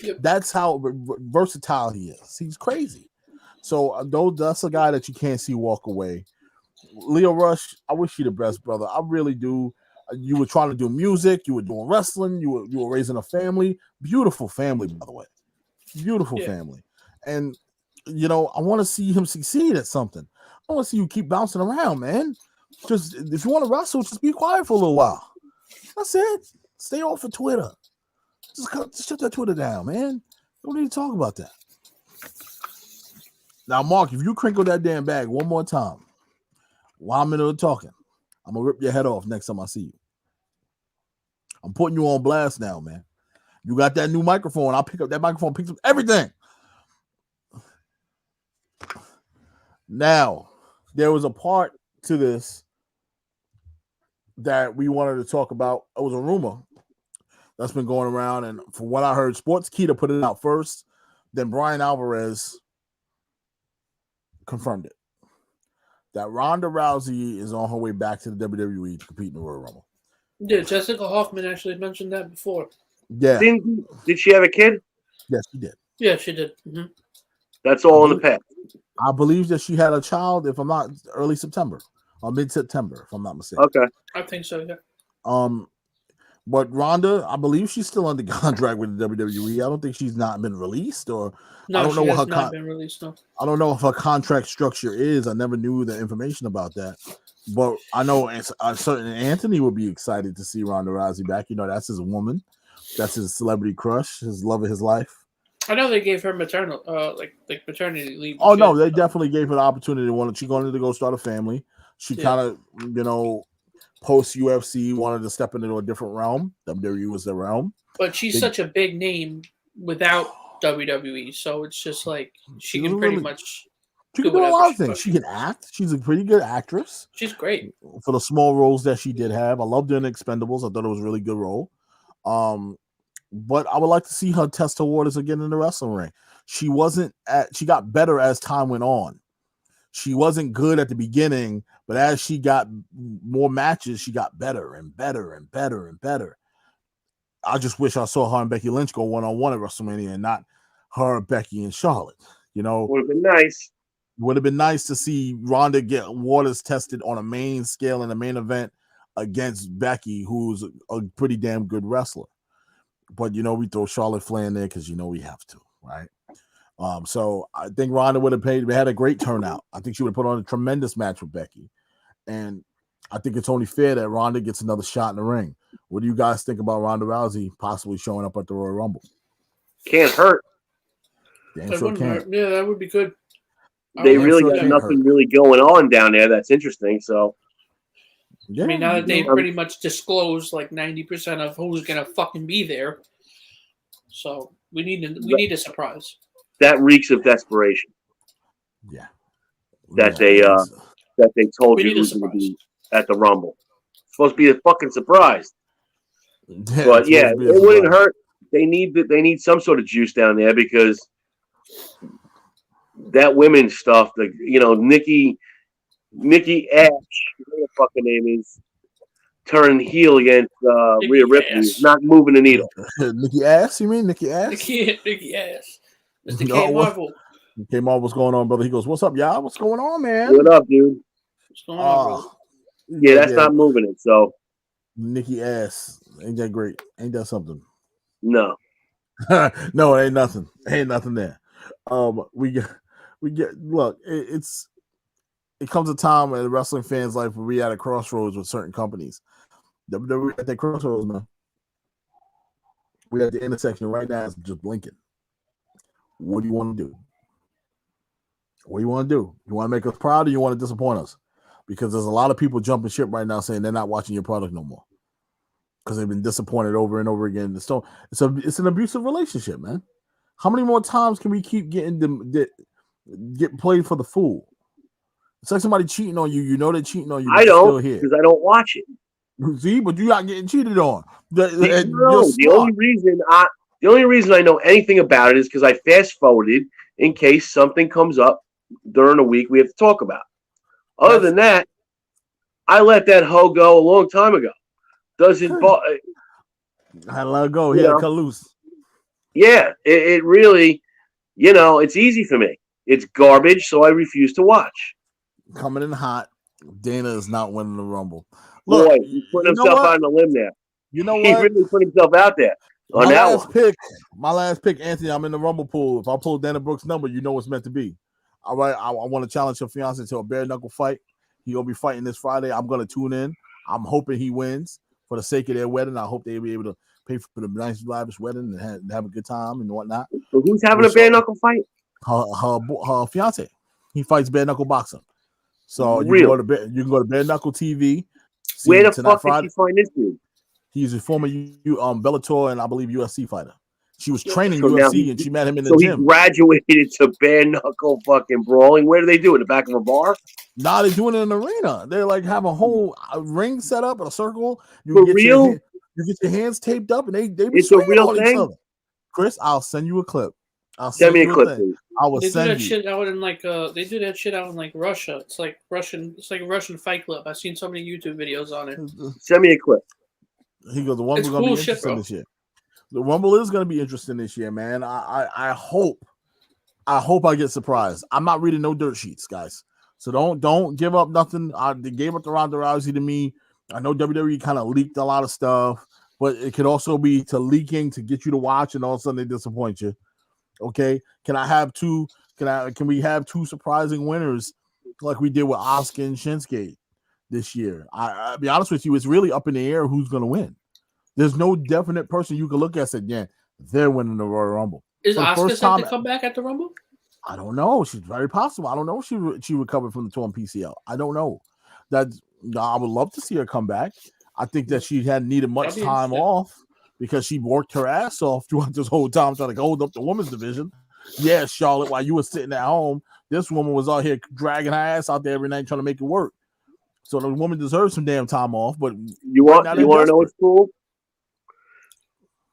Yep. That's how versatile he is. He's crazy. So that's a guy that you can't see walk away. Leo Rush, I wish you the best, brother. I really do. You were trying to do music. You were doing wrestling. You were raising a family. Beautiful family, by the way. Beautiful family. And I want to see him succeed at something. I want to see you keep bouncing around, man. Just if you want to wrestle, just be quiet for a little while. That's it. Stay off of Twitter. Just shut that Twitter down, man. Don't need to talk about that. Now, Mark, if you crinkle that damn bag one more time while I'm in there talking, I'm gonna rip your head off next time I see you. I'm putting you on blast now, man. You got that new microphone. I'll pick up that microphone, picks up everything. Now, there was a part to this that we wanted to talk about. It was a rumor that's been going around, and from what I heard, Sports Keita put it out first, then Brian Alvarez confirmed it. That Ronda Rousey is on her way back to the WWE to compete in the Royal Rumble. Yeah, Jessica Hoffman actually mentioned that before. Yeah. Did she have a kid? Yes, she did. Yeah, she did. Mm-hmm. That's all in the past. I believe that she had a child, if I'm not, early September or mid-September, if I'm not mistaken. Okay. I think so, yeah. But Ronda, I believe she's still under contract with the WWE. I don't think she's not been released, or No, I don't know she what has her not been released. No. I don't know if her contract structure is. I never knew the information about that. But I know a certain Anthony would be excited to see Ronda Rousey back. You know, that's his woman. That's his celebrity crush, his love of his life. I know they gave her maternal, like paternity leave. Oh no, they definitely gave her the opportunity. She wanted to go start a family. She kind of, post UFC wanted to step into a different realm. WWE was the realm. But she's such a big name without WWE, so it's just like she can pretty much. She can do a lot of things. She can act. She's a pretty good actress. She's great for the small roles that she did have. I loved her in Expendables. I thought it was a really good role. But I would like to see her test her waters again in the wrestling ring. She got better as time went on. She wasn't good at the beginning, but as she got more matches, she got better and better and better and better. I just wish I saw her and Becky Lynch go one-on-one at WrestleMania and not her, Becky, and Charlotte. You know, would have been nice. Would have been nice to see Ronda get waters tested on a main scale in the main event against Becky, who's a pretty damn good wrestler. But, we throw Charlotte Flair in there because, we have to, right? So I think Ronda would have had a great turnout. I think she would have put on a tremendous match with Becky. And I think it's only fair that Ronda gets another shot in the ring. What do you guys think about Ronda Rousey possibly showing up at the Royal Rumble? Can't hurt. Damn sure can't. Yeah, that would be good. They really got nothing really going on down there that's interesting. So, yeah, I mean, now that they've pretty much disclosed like 90% of who's gonna fucking be there, so we need a surprise. That reeks of desperation. Yeah, that they told you who's going to be at the Rumble. It's supposed to be a fucking surprise. Yeah, but yeah, it wouldn't hurt. They need some sort of juice down there because that women's stuff, Nikki Ash, what the fucking name is, turning heel against Rhea Ripley, not moving the needle. Nikki Ash, you mean Nikki Ash? Nikki Ash. Mr. K Marvel. K Marvel, what's going on, brother? He goes, "What's up, y'all? What's going on, man? What up, dude? What's going on, bro?" Yeah, that's not moving it. So Nikki Ash, ain't that great? Ain't that something? No, no, it ain't nothing. Ain't nothing there. We get. Look, it comes a time in wrestling fans' life where we at a crossroads with certain companies. We're at that crossroads, man. We're at the intersection right now. It's just blinking. What do you want to do? What do you want to do? You want to make us proud, or you want to disappoint us? Because there's a lot of people jumping ship right now saying they're not watching your product no more because they've been disappointed over and over again. It's an abusive relationship, man. How many more times can we keep getting them get played for the fool? It's like somebody cheating on you. You know they're cheating on you. I don't, because I don't watch it. See, but you're not getting cheated on. The only reason I know anything about it is because I fast forwarded in case something comes up during a week we have to talk about. Other than that, I let that hoe go a long time ago. I let her go. Yeah, cut loose. Yeah, it really, it's easy for me. It's garbage, so I refuse to watch. Coming in hot, Dana is not winning the Rumble. Look, boy, he's putting himself out on the limb there. You know what? He really put himself out there. My last pick, Anthony, I'm in the Rumble pool. If I pull Dana Brooks' number, you know it's meant to be. All right, I want to challenge your fiance to a bare knuckle fight. He's going to be fighting this Friday. I'm going to tune in. I'm hoping he wins for the sake of their wedding. I hope they'll be able to pay for the nice, lavish wedding and have a good time and whatnot. So who's having a bare knuckle fight? Her fiance. He fights bare knuckle boxing. So really? you can go to Bare Knuckle TV. Where the fuck did you find this dude? He's a former Bellator and I believe UFC fighter. She was training UFC and she met him in the gym. He graduated to bare knuckle fucking brawling. Where do they do it? In the back of a bar? Nah, they're doing it in an arena. They like have a whole ring set up in a circle. For real? You get your hands taped up and they be it's a real thing. Chris, I'll send you a clip. Send me a clip, please. I will they send do that shit out in they do that shit out in like Russia. It's like a Russian fight club. I've seen so many YouTube videos on it. Send me a clip. He goes, the Rumble's gonna be interesting this year. The Rumble is gonna be interesting this year, man. I hope I get surprised. I'm not reading no dirt sheets, guys. So don't give up nothing. They gave up the Ronda Rousey to me. I know WWE kind of leaked a lot of stuff. but it could also be to leaking to get you to watch, and all of a sudden they disappoint you. Okay, can I have two? Can we have two surprising winners like we did with Asuka and Shinsuke this year? I'll be honest with you, it's really up in the air who's going to win. There's no definite person you can look at and say, yeah, they're winning the Royal Rumble. Is Asuka set to come back at the Rumble? I don't know. She's very possible. I don't know if she recovered from the torn PCL. I don't know. That I would love to see her come back. I think that she hadn't needed much time off because she worked her ass off throughout this whole time trying to hold up the women's division. Yeah, Charlotte, while you were sitting at home, this woman was out here dragging her ass out there every night trying to make it work. So the woman deserves some damn time off. But you want to know what's cool?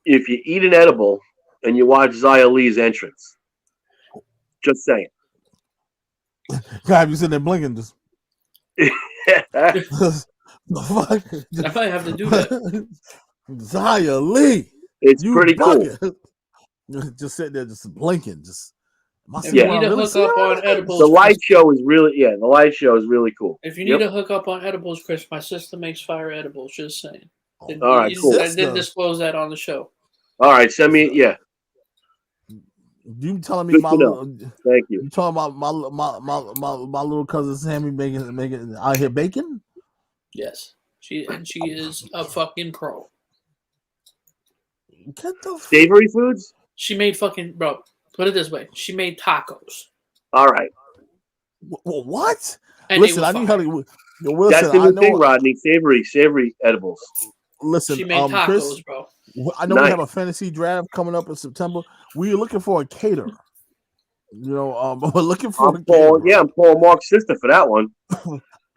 If you eat an edible and you watch Xia Li's entrance, just saying. God, you sitting there blinking just. I might have to do that. Xia Li. It's pretty cool. Just sitting there, just blinking. Just. If you need to hook up on edibles, the light show is really cool. If you need to hook up on edibles, Chris, my sister makes fire edibles. Just saying. All right, cool. I did disclose that on the show. All right, send me. Yeah. You telling me Thank you. You talking about my little cousin Sammy making out here bacon? Yes, she is a fucking pro. Get the savory foods. She made fucking bro. Put it this way: she made tacos. All right. What? And listen, I need how to. That's the thing, Rodney. Savory edibles. Listen, she made tacos, Chris, bro. I know we have a fantasy draft coming up in September. We're looking for a caterer. We're looking for a caterer. I'm calling Mark's sister for that one.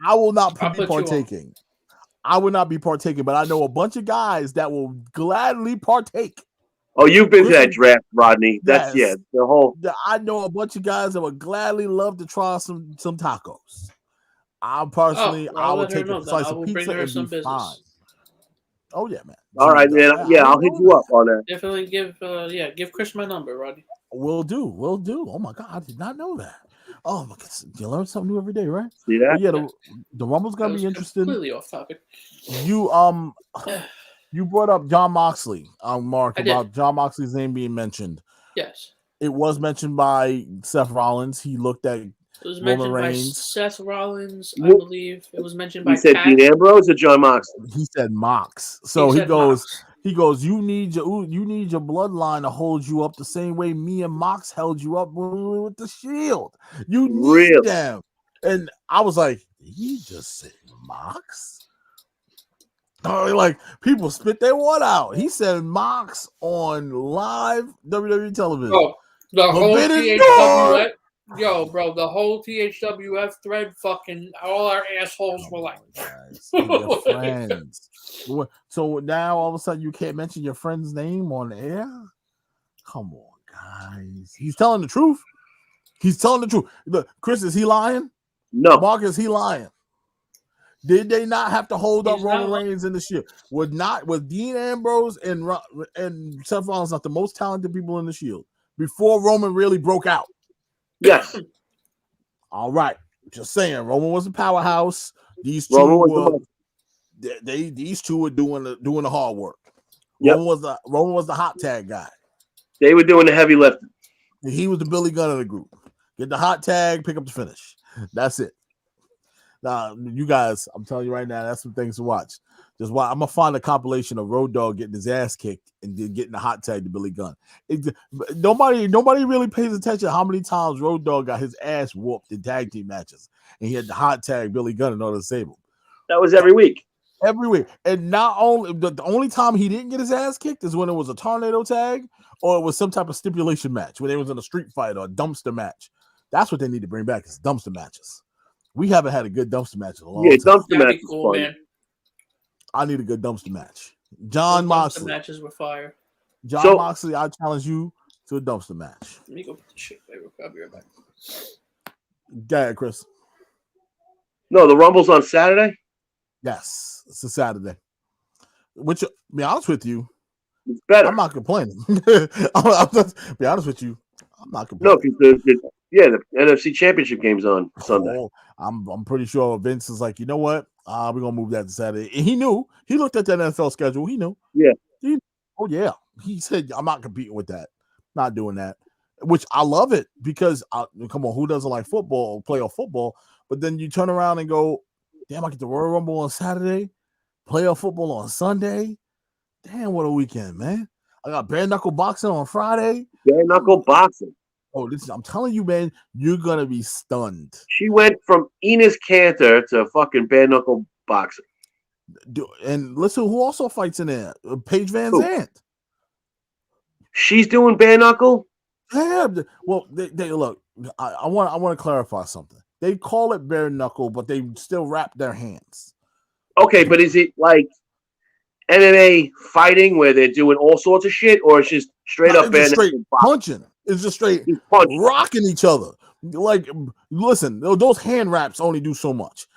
I will not be partaking. I will not be partaking, but I know a bunch of guys that will gladly partake. Oh, you've been to that draft, Rodney. That's the whole. I know a bunch of guys that would gladly love to try some tacos. I personally, I would take a slice of pizza and be fine. Oh yeah, man. All right, man. Yeah, I'll hit you up on that. Definitely give Chris my number, Rodney. Will do. Oh my God, I did not know that. Oh my God, you learn something new every day, right? See that? But yeah, the Rumble's gonna be interesting. Completely off topic. You brought up Jon Moxley, Mark, about Jon Moxley's name being mentioned. Yes. It was mentioned by Seth Rollins. He looked at it was mentioned Roman by Reigns. Seth Rollins, I believe. It was mentioned by. He said Dean Ambrose or Jon Moxley. He said Mox. So he goes. You need your bloodline to hold you up the same way me and Mox held you up with the Shield. You need them. And I was like, he just said Mox. Like people spit their water out. He said Mox on live WWE television. Oh, the whole THWF. Yo, bro, the whole THWF thread, fucking all our assholes were like, your friends. So now all of a sudden you can't mention your friend's name on air? Come on, guys. He's telling the truth. Look, Chris, is he lying? No. Mark, is he lying? Did they not have to hold up Roman Reigns in the Shield? Was Dean Ambrose and Seth Rollins not the most talented people in the Shield before Roman really broke out? Yes. All right. Just saying, Roman was a powerhouse. These two these two were doing the hard work. Yep. Roman was the hot tag guy. They were doing the heavy lifting. He was the Billy Gunn of the group. Get the hot tag, pick up the finish. That's it. Now, you guys, I'm telling you right now, that's some things to watch. Just why I'm gonna find a compilation of Road Dogg getting his ass kicked and then getting the hot tag to Billy Gunn. Nobody really pays attention to how many times Road Dogg got his ass whooped in tag team matches, and he had the hot tag Billy Gunn in order to save him. That was every week. Every week, and not only the only time he didn't get his ass kicked is when it was a tornado tag or it was some type of stipulation match when they was in a street fight or a dumpster match. That's what they need to bring back is dumpster matches. We haven't had a good dumpster match in a long time. Dumpster match is cool, man. I need a good dumpster match. Jon Moxley. Dumpster matches were fire. Jon Moxley, I challenge you to a dumpster match. Let me go put the shit away. I'll be right back. Go ahead, Chris. No, the Rumble's on Saturday? Yes, it's a Saturday. Which, to be honest with you, it's better. I'm not complaining. I'll be honest with you, I'm not complaining. No, because the NFC Championship game's on Sunday. I'm pretty sure Vince is like, you know what? we're gonna move that to Saturday. And he knew. He looked at that NFL schedule. He knew. Yeah. Oh yeah. He said, "I'm not competing with that. Not doing that." Which I love it because come on, who doesn't like football, playoff football? But then you turn around and go, "Damn, I get the Royal Rumble on Saturday, playoff football on Sunday. Damn, what a weekend, man! I got bare knuckle boxing on Friday. Bare knuckle boxing. Oh, I'm telling you, man, you're gonna be stunned." She went from Enos Cantor to fucking bare knuckle boxing. And listen, who also fights in there? Paige Van Who? Zandt. She's doing bare knuckle. Yeah. Well, they look. I want to clarify something. They call it bare knuckle, but they still wrap their hands. Okay, but is it like MMA fighting where they're doing all sorts of shit, or it's just straight up bare straight knuckle punching? It's just straight rocking each other. Like, listen, those hand wraps only do so much.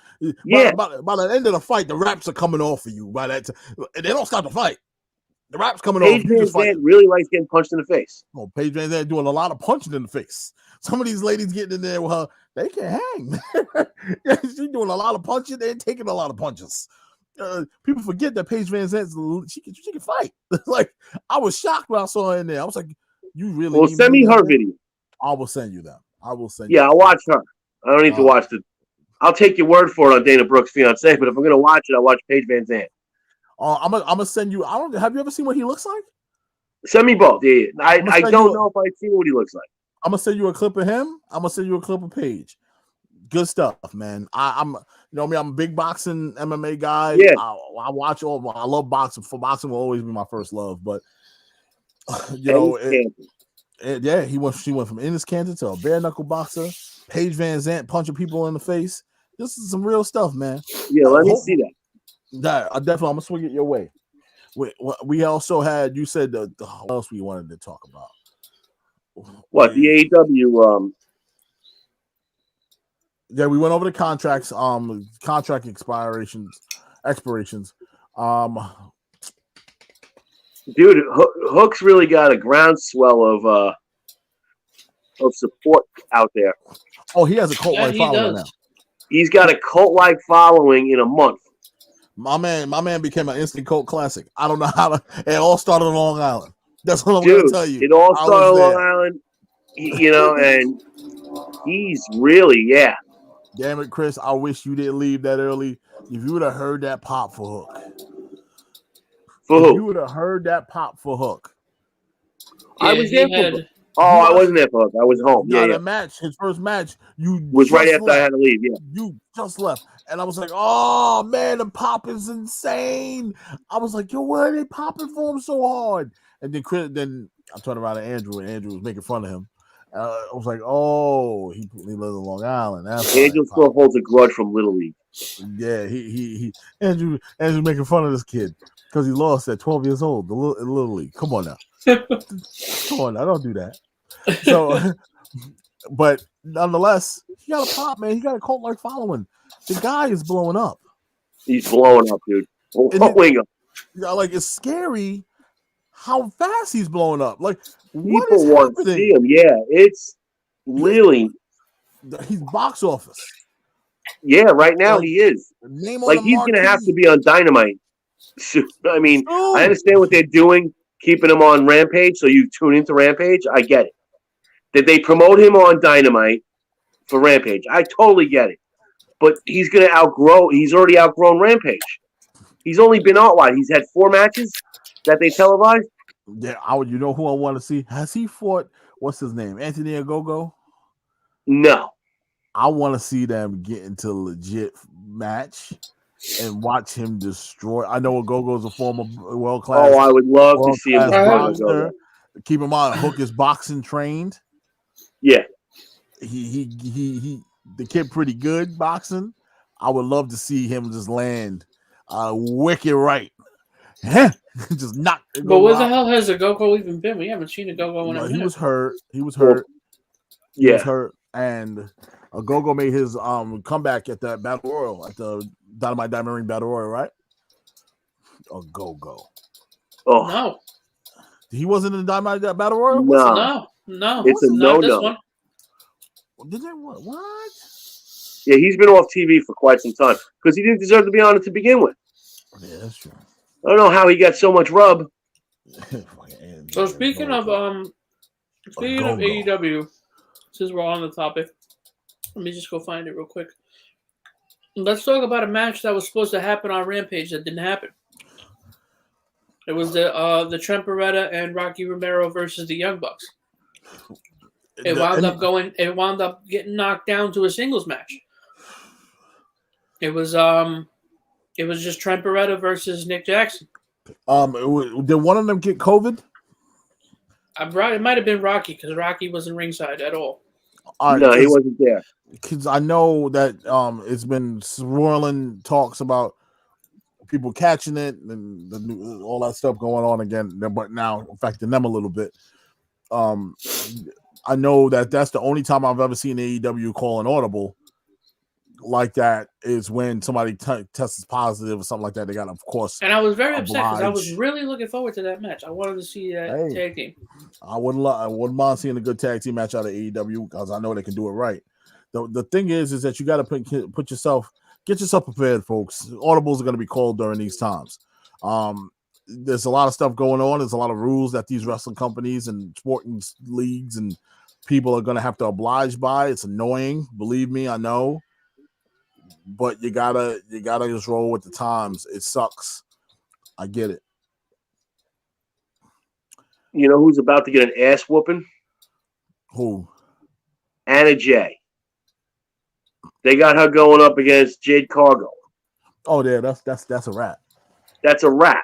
Yeah. By the end of the fight, the wraps are coming off of you. By that, they don't stop the fight. The wraps coming off. Paige Van Zandt really likes getting punched in the face. Oh, Paige Van Zandt doing a lot of punching in the face. Some of these ladies getting in there with her, they can hang. She's doing a lot of punching and taking a lot of punches. People forget that Paige Van Zandt, she can fight. Like, I was shocked when I saw her in there. I was like, "You really?" Well, send me her video. I will send you them. I will send. Yeah, I'll watch her. I don't need to watch I'll take your word for it on Dana Brooks' fiance, but if I'm gonna watch it, I'll watch Paige Van Zandt. I'm gonna send you. Have you ever seen what he looks like? Send me both. Yeah. I don't know if I've seen what he looks like. I'm gonna send you a clip of him. I'm gonna send you a clip of Paige. Good stuff, man. I'm I'm a big boxing MMA guy. Yeah. I watch all. I love boxing. For boxing will always be my first love, but she went from Enos Cantor to a bare knuckle boxer. Paige Van Zandt punching people in the face. This is some real stuff, man. Yeah, let me see that. I'm gonna swing it your way. We also had. You said what else we wanted to talk about? What the AEW? Yeah, we went over the contracts. Contract expirations. Dude, Hook's really got a groundswell of support out there. Oh, he has a cult-like following now. He's got a cult-like following in a month. My man became an instant cult classic. I don't know how to. It all started on Long Island. That's what I'm going to tell you. It all started on Long Island, and he's really, yeah. Damn it, Chris! I wish you didn't leave that early. If you would have heard that pop for Hook, you would have heard that pop for Hook. Yeah, I was there for Hook. I wasn't there for Hook. I was home. That match, his first match, was right after I had to leave. Yeah, you just left, and I was like, "Oh man, the pop is insane." I was like, "Yo, why are they popping for him so hard?" And then I turned around to Andrew, and Andrew was making fun of him. I was like, "Oh, he lives in Long Island." Andrew still holds a grudge from Little League. Yeah, Andrew making fun of this kid because he lost at 12 years old. The Little League. Come on now. Come on now, don't do that. So, but nonetheless, he got a pop, man. He got a cult-like following. The guy is blowing up. He's blowing up, dude. Blowing up. Like, it's scary how fast he's blowing up. Like, people want to see him. Yeah, it's really. He's box office. Yeah, right now he is. Like, he's going to have to be on Dynamite. I mean, I understand what they're doing, keeping him on Rampage, so you tune into Rampage. I get it. Did they promote him on Dynamite for Rampage? I totally get it. But he's going to he's already outgrown Rampage. He's only been out, he's had 4 matches that they televised? Yeah, you know who I want to see? Has he fought, what's his name, Anthony Ogogo? No. I want to see them get into a legit match and watch him destroy. I know Ogogo's a former world-class. Oh, I would love to see him. Boxer. Keep in mind, Hook is boxing trained. Yeah. He the kid pretty good boxing. I would love to see him just land wicked right. Just knock. But where the hell has Ogogo even been? We haven't seen Ogogo in a minute. He was hurt. He was hurt. And Ogogo made his comeback at that Battle Royal, at the Dynamite Diamond Ring Battle Royal, right? Ogogo. Oh no, he wasn't in the Dynamite Battle Royal. No. It's a no-no. Did they what? Yeah, he's been off TV for quite some time because he didn't deserve to be on it to begin with. Yeah, that's true. I don't know how he got so much rub. So speaking of AEW, since we're on the topic, let me just go find it real quick. Let's talk about a match that was supposed to happen on Rampage that didn't happen. It was the Tremparetta and Rocky Romero versus the Young Bucks. It wound up getting knocked down to a singles match. It was just Tremparetta versus Nick Jackson. Did one of them get COVID? It might have been Rocky because Rocky wasn't ringside at all. No, he wasn't there. Because I know that it's been swirling talks about people catching it and all that stuff going on again, but now affecting them a little bit. I know that that's the only time I've ever seen AEW call an audible like that is when somebody tests positive or something like that. They got, of course. And I was very upset because I was really looking forward to that match. I wanted to see that tag team. I wouldn't mind seeing a good tag team match out of AEW because I know they can do it right. The thing is that you got to get yourself prepared, folks. Audibles are going to be called during these times. There's a lot of stuff going on. There's a lot of rules that these wrestling companies and sporting leagues and people are going to have to oblige by. It's annoying. Believe me, I know. But you gotta just roll with the times. It sucks. I get it. You know who's about to get an ass whooping? Who? Anna Jay. They got her going up against Jade Cargill. Oh, yeah, that's a wrap. That's a wrap.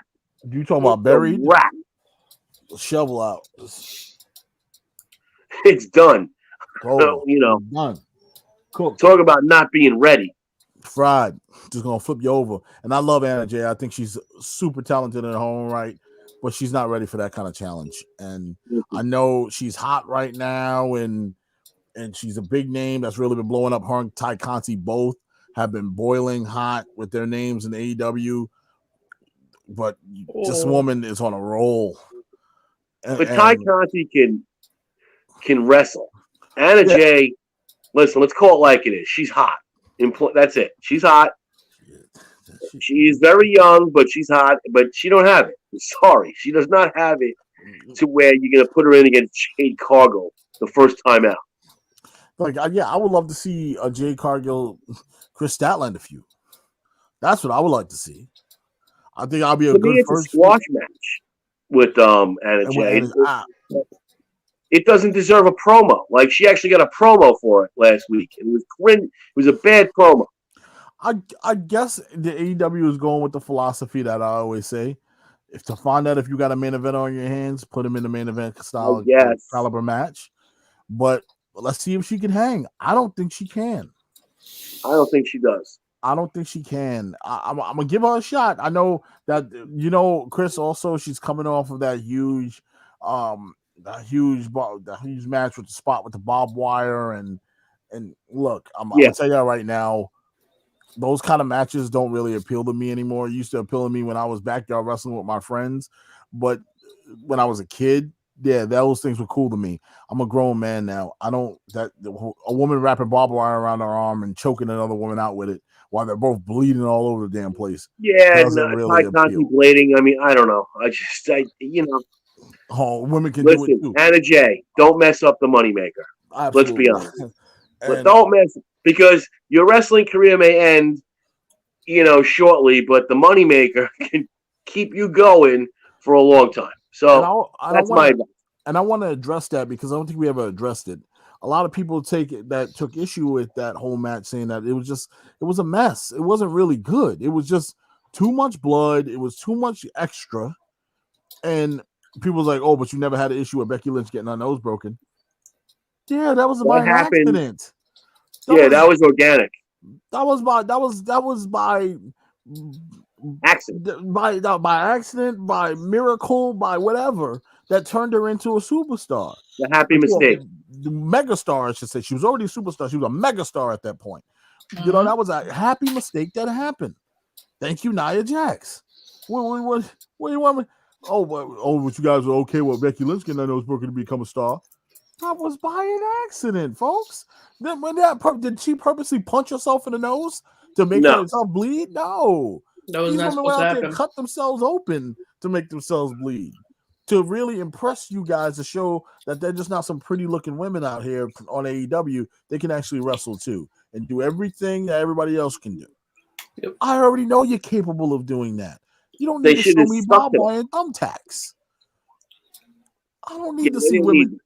You talking about buried? Wrap. Shovel out. It's done. Oh, done. Cool. Talk about not being ready. Fried. Just gonna flip you over. And I love Anna Jay. I think she's super talented in her own right, but she's not ready for that kind of challenge. And I know she's hot right now, and she's a big name that's really been blowing up. Her and Ty Conti both have been boiling hot with their names in AEW. But this woman is on a roll. But Ty Conti can wrestle. Anna Jay, listen, let's call it like it is. She's hot. That's it. She's hot. She's very young, but she's hot. But she don't have it. Sorry, she does not have it to where you're gonna put her in against Jade Cargill the first time out. Like, I would love to see a Jade Cargill, Chris Statlander feud. That's what I would like to see. I think I'll be a good first squash match with Anna Jay. It doesn't deserve a promo. Like, she actually got a promo for it last week. It was cringe. It was a bad promo. I guess the AEW is going with the philosophy that I always say. If to find out if you got a main event on your hands, put him in the main event style caliber match. But let's see if she can hang. I don't think she can. I don't think she does. I don't think she can. I'm gonna give her a shot. I know that Chris. Also, she's coming off of that huge match with the spot with the barbed wire and look, I'm gonna tell you right now, those kind of matches don't really appeal to me anymore. It used to appeal to me when I was backyard wrestling with my friends, but when I was a kid, those things were cool to me. I'm a grown man now. I don't a woman wrapping barbed wire around her arm and choking another woman out with it while they're both bleeding all over the damn place. Yeah, really bleeding. I mean, I don't know. Oh, women can listen, do it too. Anna Jay, don't mess up the moneymaker. Let's be honest. But don't mess, because your wrestling career may end, shortly, but the moneymaker can keep you going for a long time. So that's my advice. And I want to address that because I don't think we ever addressed it. A lot of people took issue with that whole match, saying that it was a mess. It wasn't really good. It was just too much blood. It was too much extra. And people was like, "Oh, but you never had an issue with Becky Lynch getting her nose broken." Yeah, that was by accident. That was organic. That was by accident. By accident, by miracle, by whatever that turned her into a superstar. The happy mistake. The megastar, I should say. She was already a superstar. She was a megastar at that point. Mm-hmm. That was a happy mistake that happened. Thank you, Nia Jax. What do you want me? But you guys are okay with Becky Lynch getting her nose broken to become a star? That was by an accident, folks. Did she purposely punch herself in the nose to make No. herself bleed? No. That was These not women went supposed to out there happen. and cut themselves open to make themselves bleed. To really impress you guys, to show that they're just not some pretty looking women out here on AEW. They can actually wrestle too and do everything that everybody else can do. Yep. I already know you're capable of doing that. You don't They need to should show have me stuck barbed to wire and thumbtacks. I don't need Yeah, to they see didn't women. need-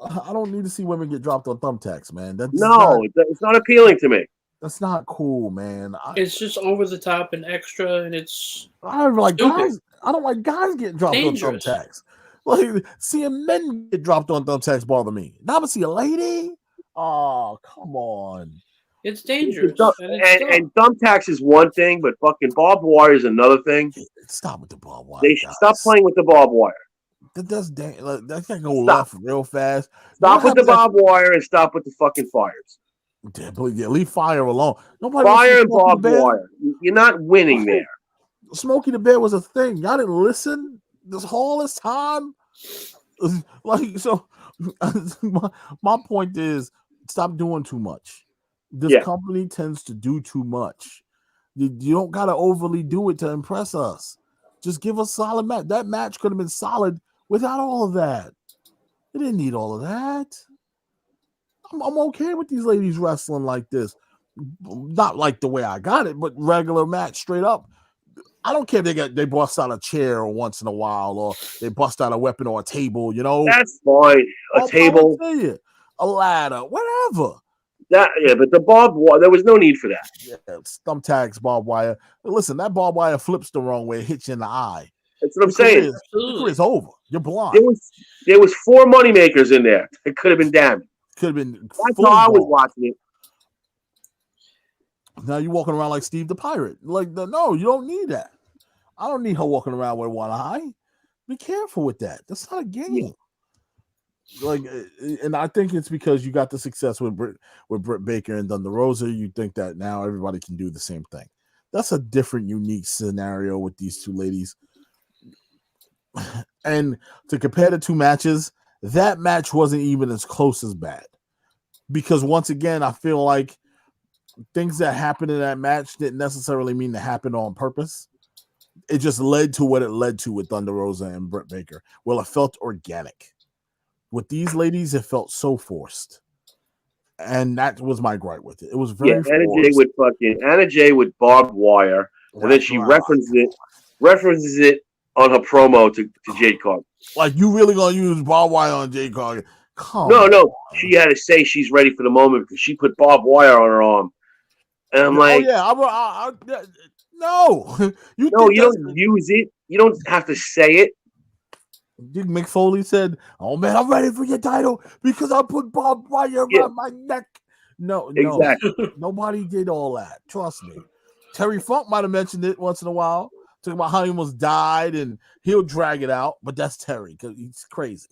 I don't need to see women get dropped on thumbtacks, man. No, it's not appealing to me. That's not cool, man. It's just over the top and extra, and it's I don't like stupid. guys. I don't like guys getting dropped Dangerous. on thumbtacks. Like seeing men get dropped on thumbtacks bother me. Now to see a lady. Oh, come on. It's dangerous. And thumbtacks is one thing, but fucking barbed wire is another thing. Stop with the barbed wire. They should stop playing with the barbed wire. That can go left real fast. Stop with the barbed wire and stop with the fucking fires. Yeah, leave fire alone. Fire and barbed wire. You're not winning there. Smokey the Bear was a thing. Y'all didn't listen all this time. Like, so my point is, stop doing too much. This company tends to do too much. You don't gotta overly do it to impress us. Just give us solid match. That match could have been solid without all of that. It didn't need all of that. I'm okay with these ladies wrestling like this. Not like the way I got it, but regular match, straight up. I don't care if they bust out a chair once in a while, or they bust out a weapon or a table, That's fine. A table, a ladder, whatever. But the barbed wire, there was no need for that. Yeah, thumbtacks, barbed wire. Listen, that barbed wire flips the wrong way, it hits you in the eye. That's what I'm saying. Your career's over. You're blind. There was 4 moneymakers in there. It could have been damaged. Could have been. That's how I was watching it. Now you're walking around like Steve the Pirate. Like, no, you don't need that. I don't need her walking around with one eye. Be careful with that. That's not a game. Yeah. Like, and I think it's because you got the success with Britt Baker and Thunder Rosa. You think that now everybody can do the same thing. That's a different, unique scenario with these two ladies. And to compare the two matches, that match wasn't even as close as bad. Because once again, I feel like things that happened in that match didn't necessarily mean to happen on purpose. It just led to what it led to with Thunder Rosa and Britt Baker. Well, it felt organic. With these ladies, it felt so forced. And that was my gripe with it. It was very Anna Jay with barbed wire. And then she references it on her promo to Jade Cargill. Like, you really gonna use barbed wire on Jade Cargill? No. She had to say she's ready for the moment because she put barbed wire on her arm. And I'm like, no. You don't use it. You don't have to say it. Mick Foley said, "Oh man, I'm ready for your title because I put barbed wire around my neck." No, exactly. Nobody did all that. Trust me. Terry Funk might have mentioned it once in a while, talking about how he almost died, and he'll drag it out. But that's Terry because he's crazy.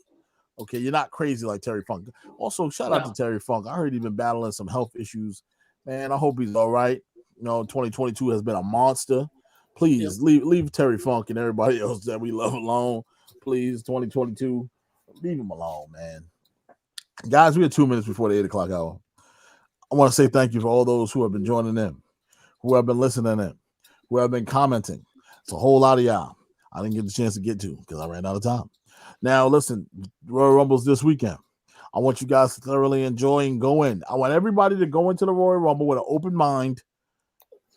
Okay, you're not crazy like Terry Funk. Also, shout out to Terry Funk. I heard he's been battling some health issues. Man, I hope he's all right. 2022 has been a monster. Please leave Terry Funk and everybody else that we love alone. Please, 2022, leave him alone, man. Guys, we are 2 minutes before the 8 o'clock hour. I want to say thank you for all those who have been joining in, who have been listening in, who have been commenting. It's a whole lot of y'all I didn't get the chance to get to because I ran out of time. Now, listen, Royal Rumble's this weekend. I want you guys to thoroughly enjoy and go in. I want everybody to go into the Royal Rumble with an open mind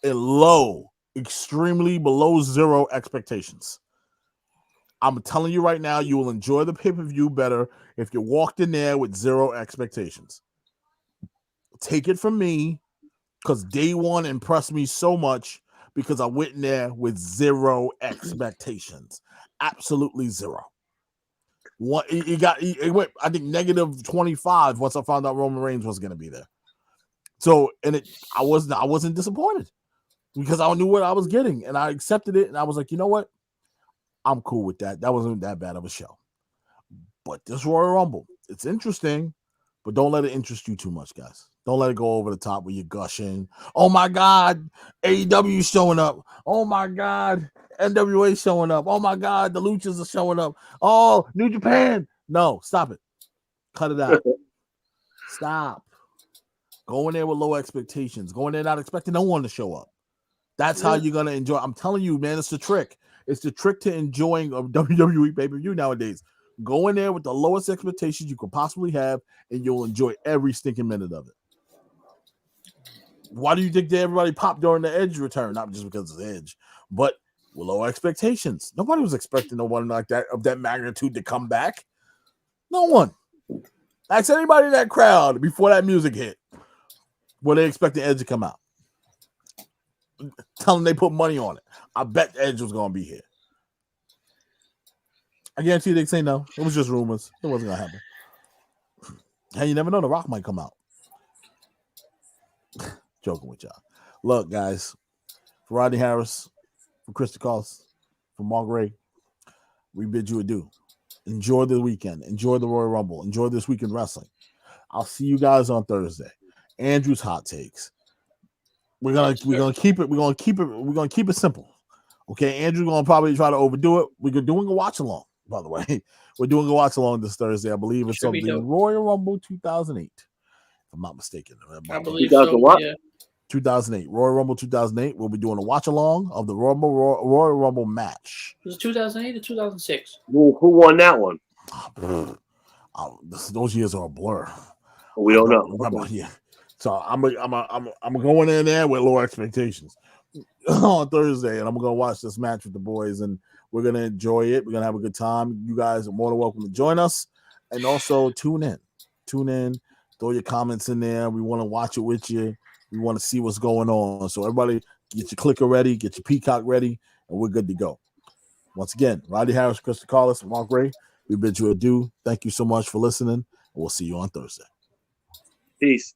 and extremely below zero expectations. I'm telling you right now, you will enjoy the pay-per-view better if you walked in there with zero expectations. Take it from me, because day one impressed me so much because I went in there with zero expectations. Absolutely zero. It went, I think, negative 25 once I found out Roman Reigns was going to be there. So, I wasn't disappointed because I knew what I was getting, and I accepted it, and I was like, you know what? I'm cool with that. That wasn't that bad of a show. But this Royal Rumble, it's interesting, but don't let it interest you too much, guys. Don't let it go over the top where you're gushing. Oh my God, AEW showing up. Oh my God, NWA showing up. Oh my God, the Luchas are showing up. Oh, New Japan. No, stop it. Cut it out. Stop. Go in there with low expectations. Go in there not expecting no one to show up. That's how you're gonna enjoy. I'm telling you, man, it's the trick. It's the trick to enjoying a WWE pay-per-view nowadays. Go in there with the lowest expectations you could possibly have, and you'll enjoy every stinking minute of it. Why do you think that everybody popped during the Edge return? Not just because it's Edge, but with low expectations. Nobody was expecting no one like that of that magnitude to come back. No one. Ask anybody in that crowd before that music hit. Were they expecting Edge to come out? Tell them they put money on it. I bet Edge was going to be here. I guarantee they say no. It was just rumors. It wasn't going to happen. Hey, you never know. The Rock might come out. Joking with y'all. Look, guys. For Rodney Harris, for Chris DeCoste, for Mark Ray, we bid you adieu. Enjoy the weekend. Enjoy the Royal Rumble. Enjoy this weekend wrestling. I'll see you guys on Thursday. Andrew's hot takes. We're gonna keep it simple. Okay, Andrew's gonna probably try to overdo it. We're doing a watch along, by the way. We're doing a watch along this Thursday. I believe it's on the Royal Rumble 2008. If I'm not mistaken. I believe so. What? Yeah. 2008 Royal Rumble 2008. We'll be doing a watch along of the Royal Rumble match. Was it 2008 or 2006? Who won that one? Those years are a blur. We don't know. Remember, yeah. So I'm going in there with low expectations on Thursday, and I'm gonna watch this match with the boys, and we're gonna enjoy it. We're gonna have a good time. You guys are more than welcome to join us, and also tune in, throw your comments in there. We want to watch it with you. We want to see what's going on. So everybody, get your clicker ready, get your peacock ready, and we're good to go. Once again, Rodney Harris, Chris DeCoste, Mark Ray, we bid you adieu. Thank you so much for listening, and we'll see you on Thursday. Peace.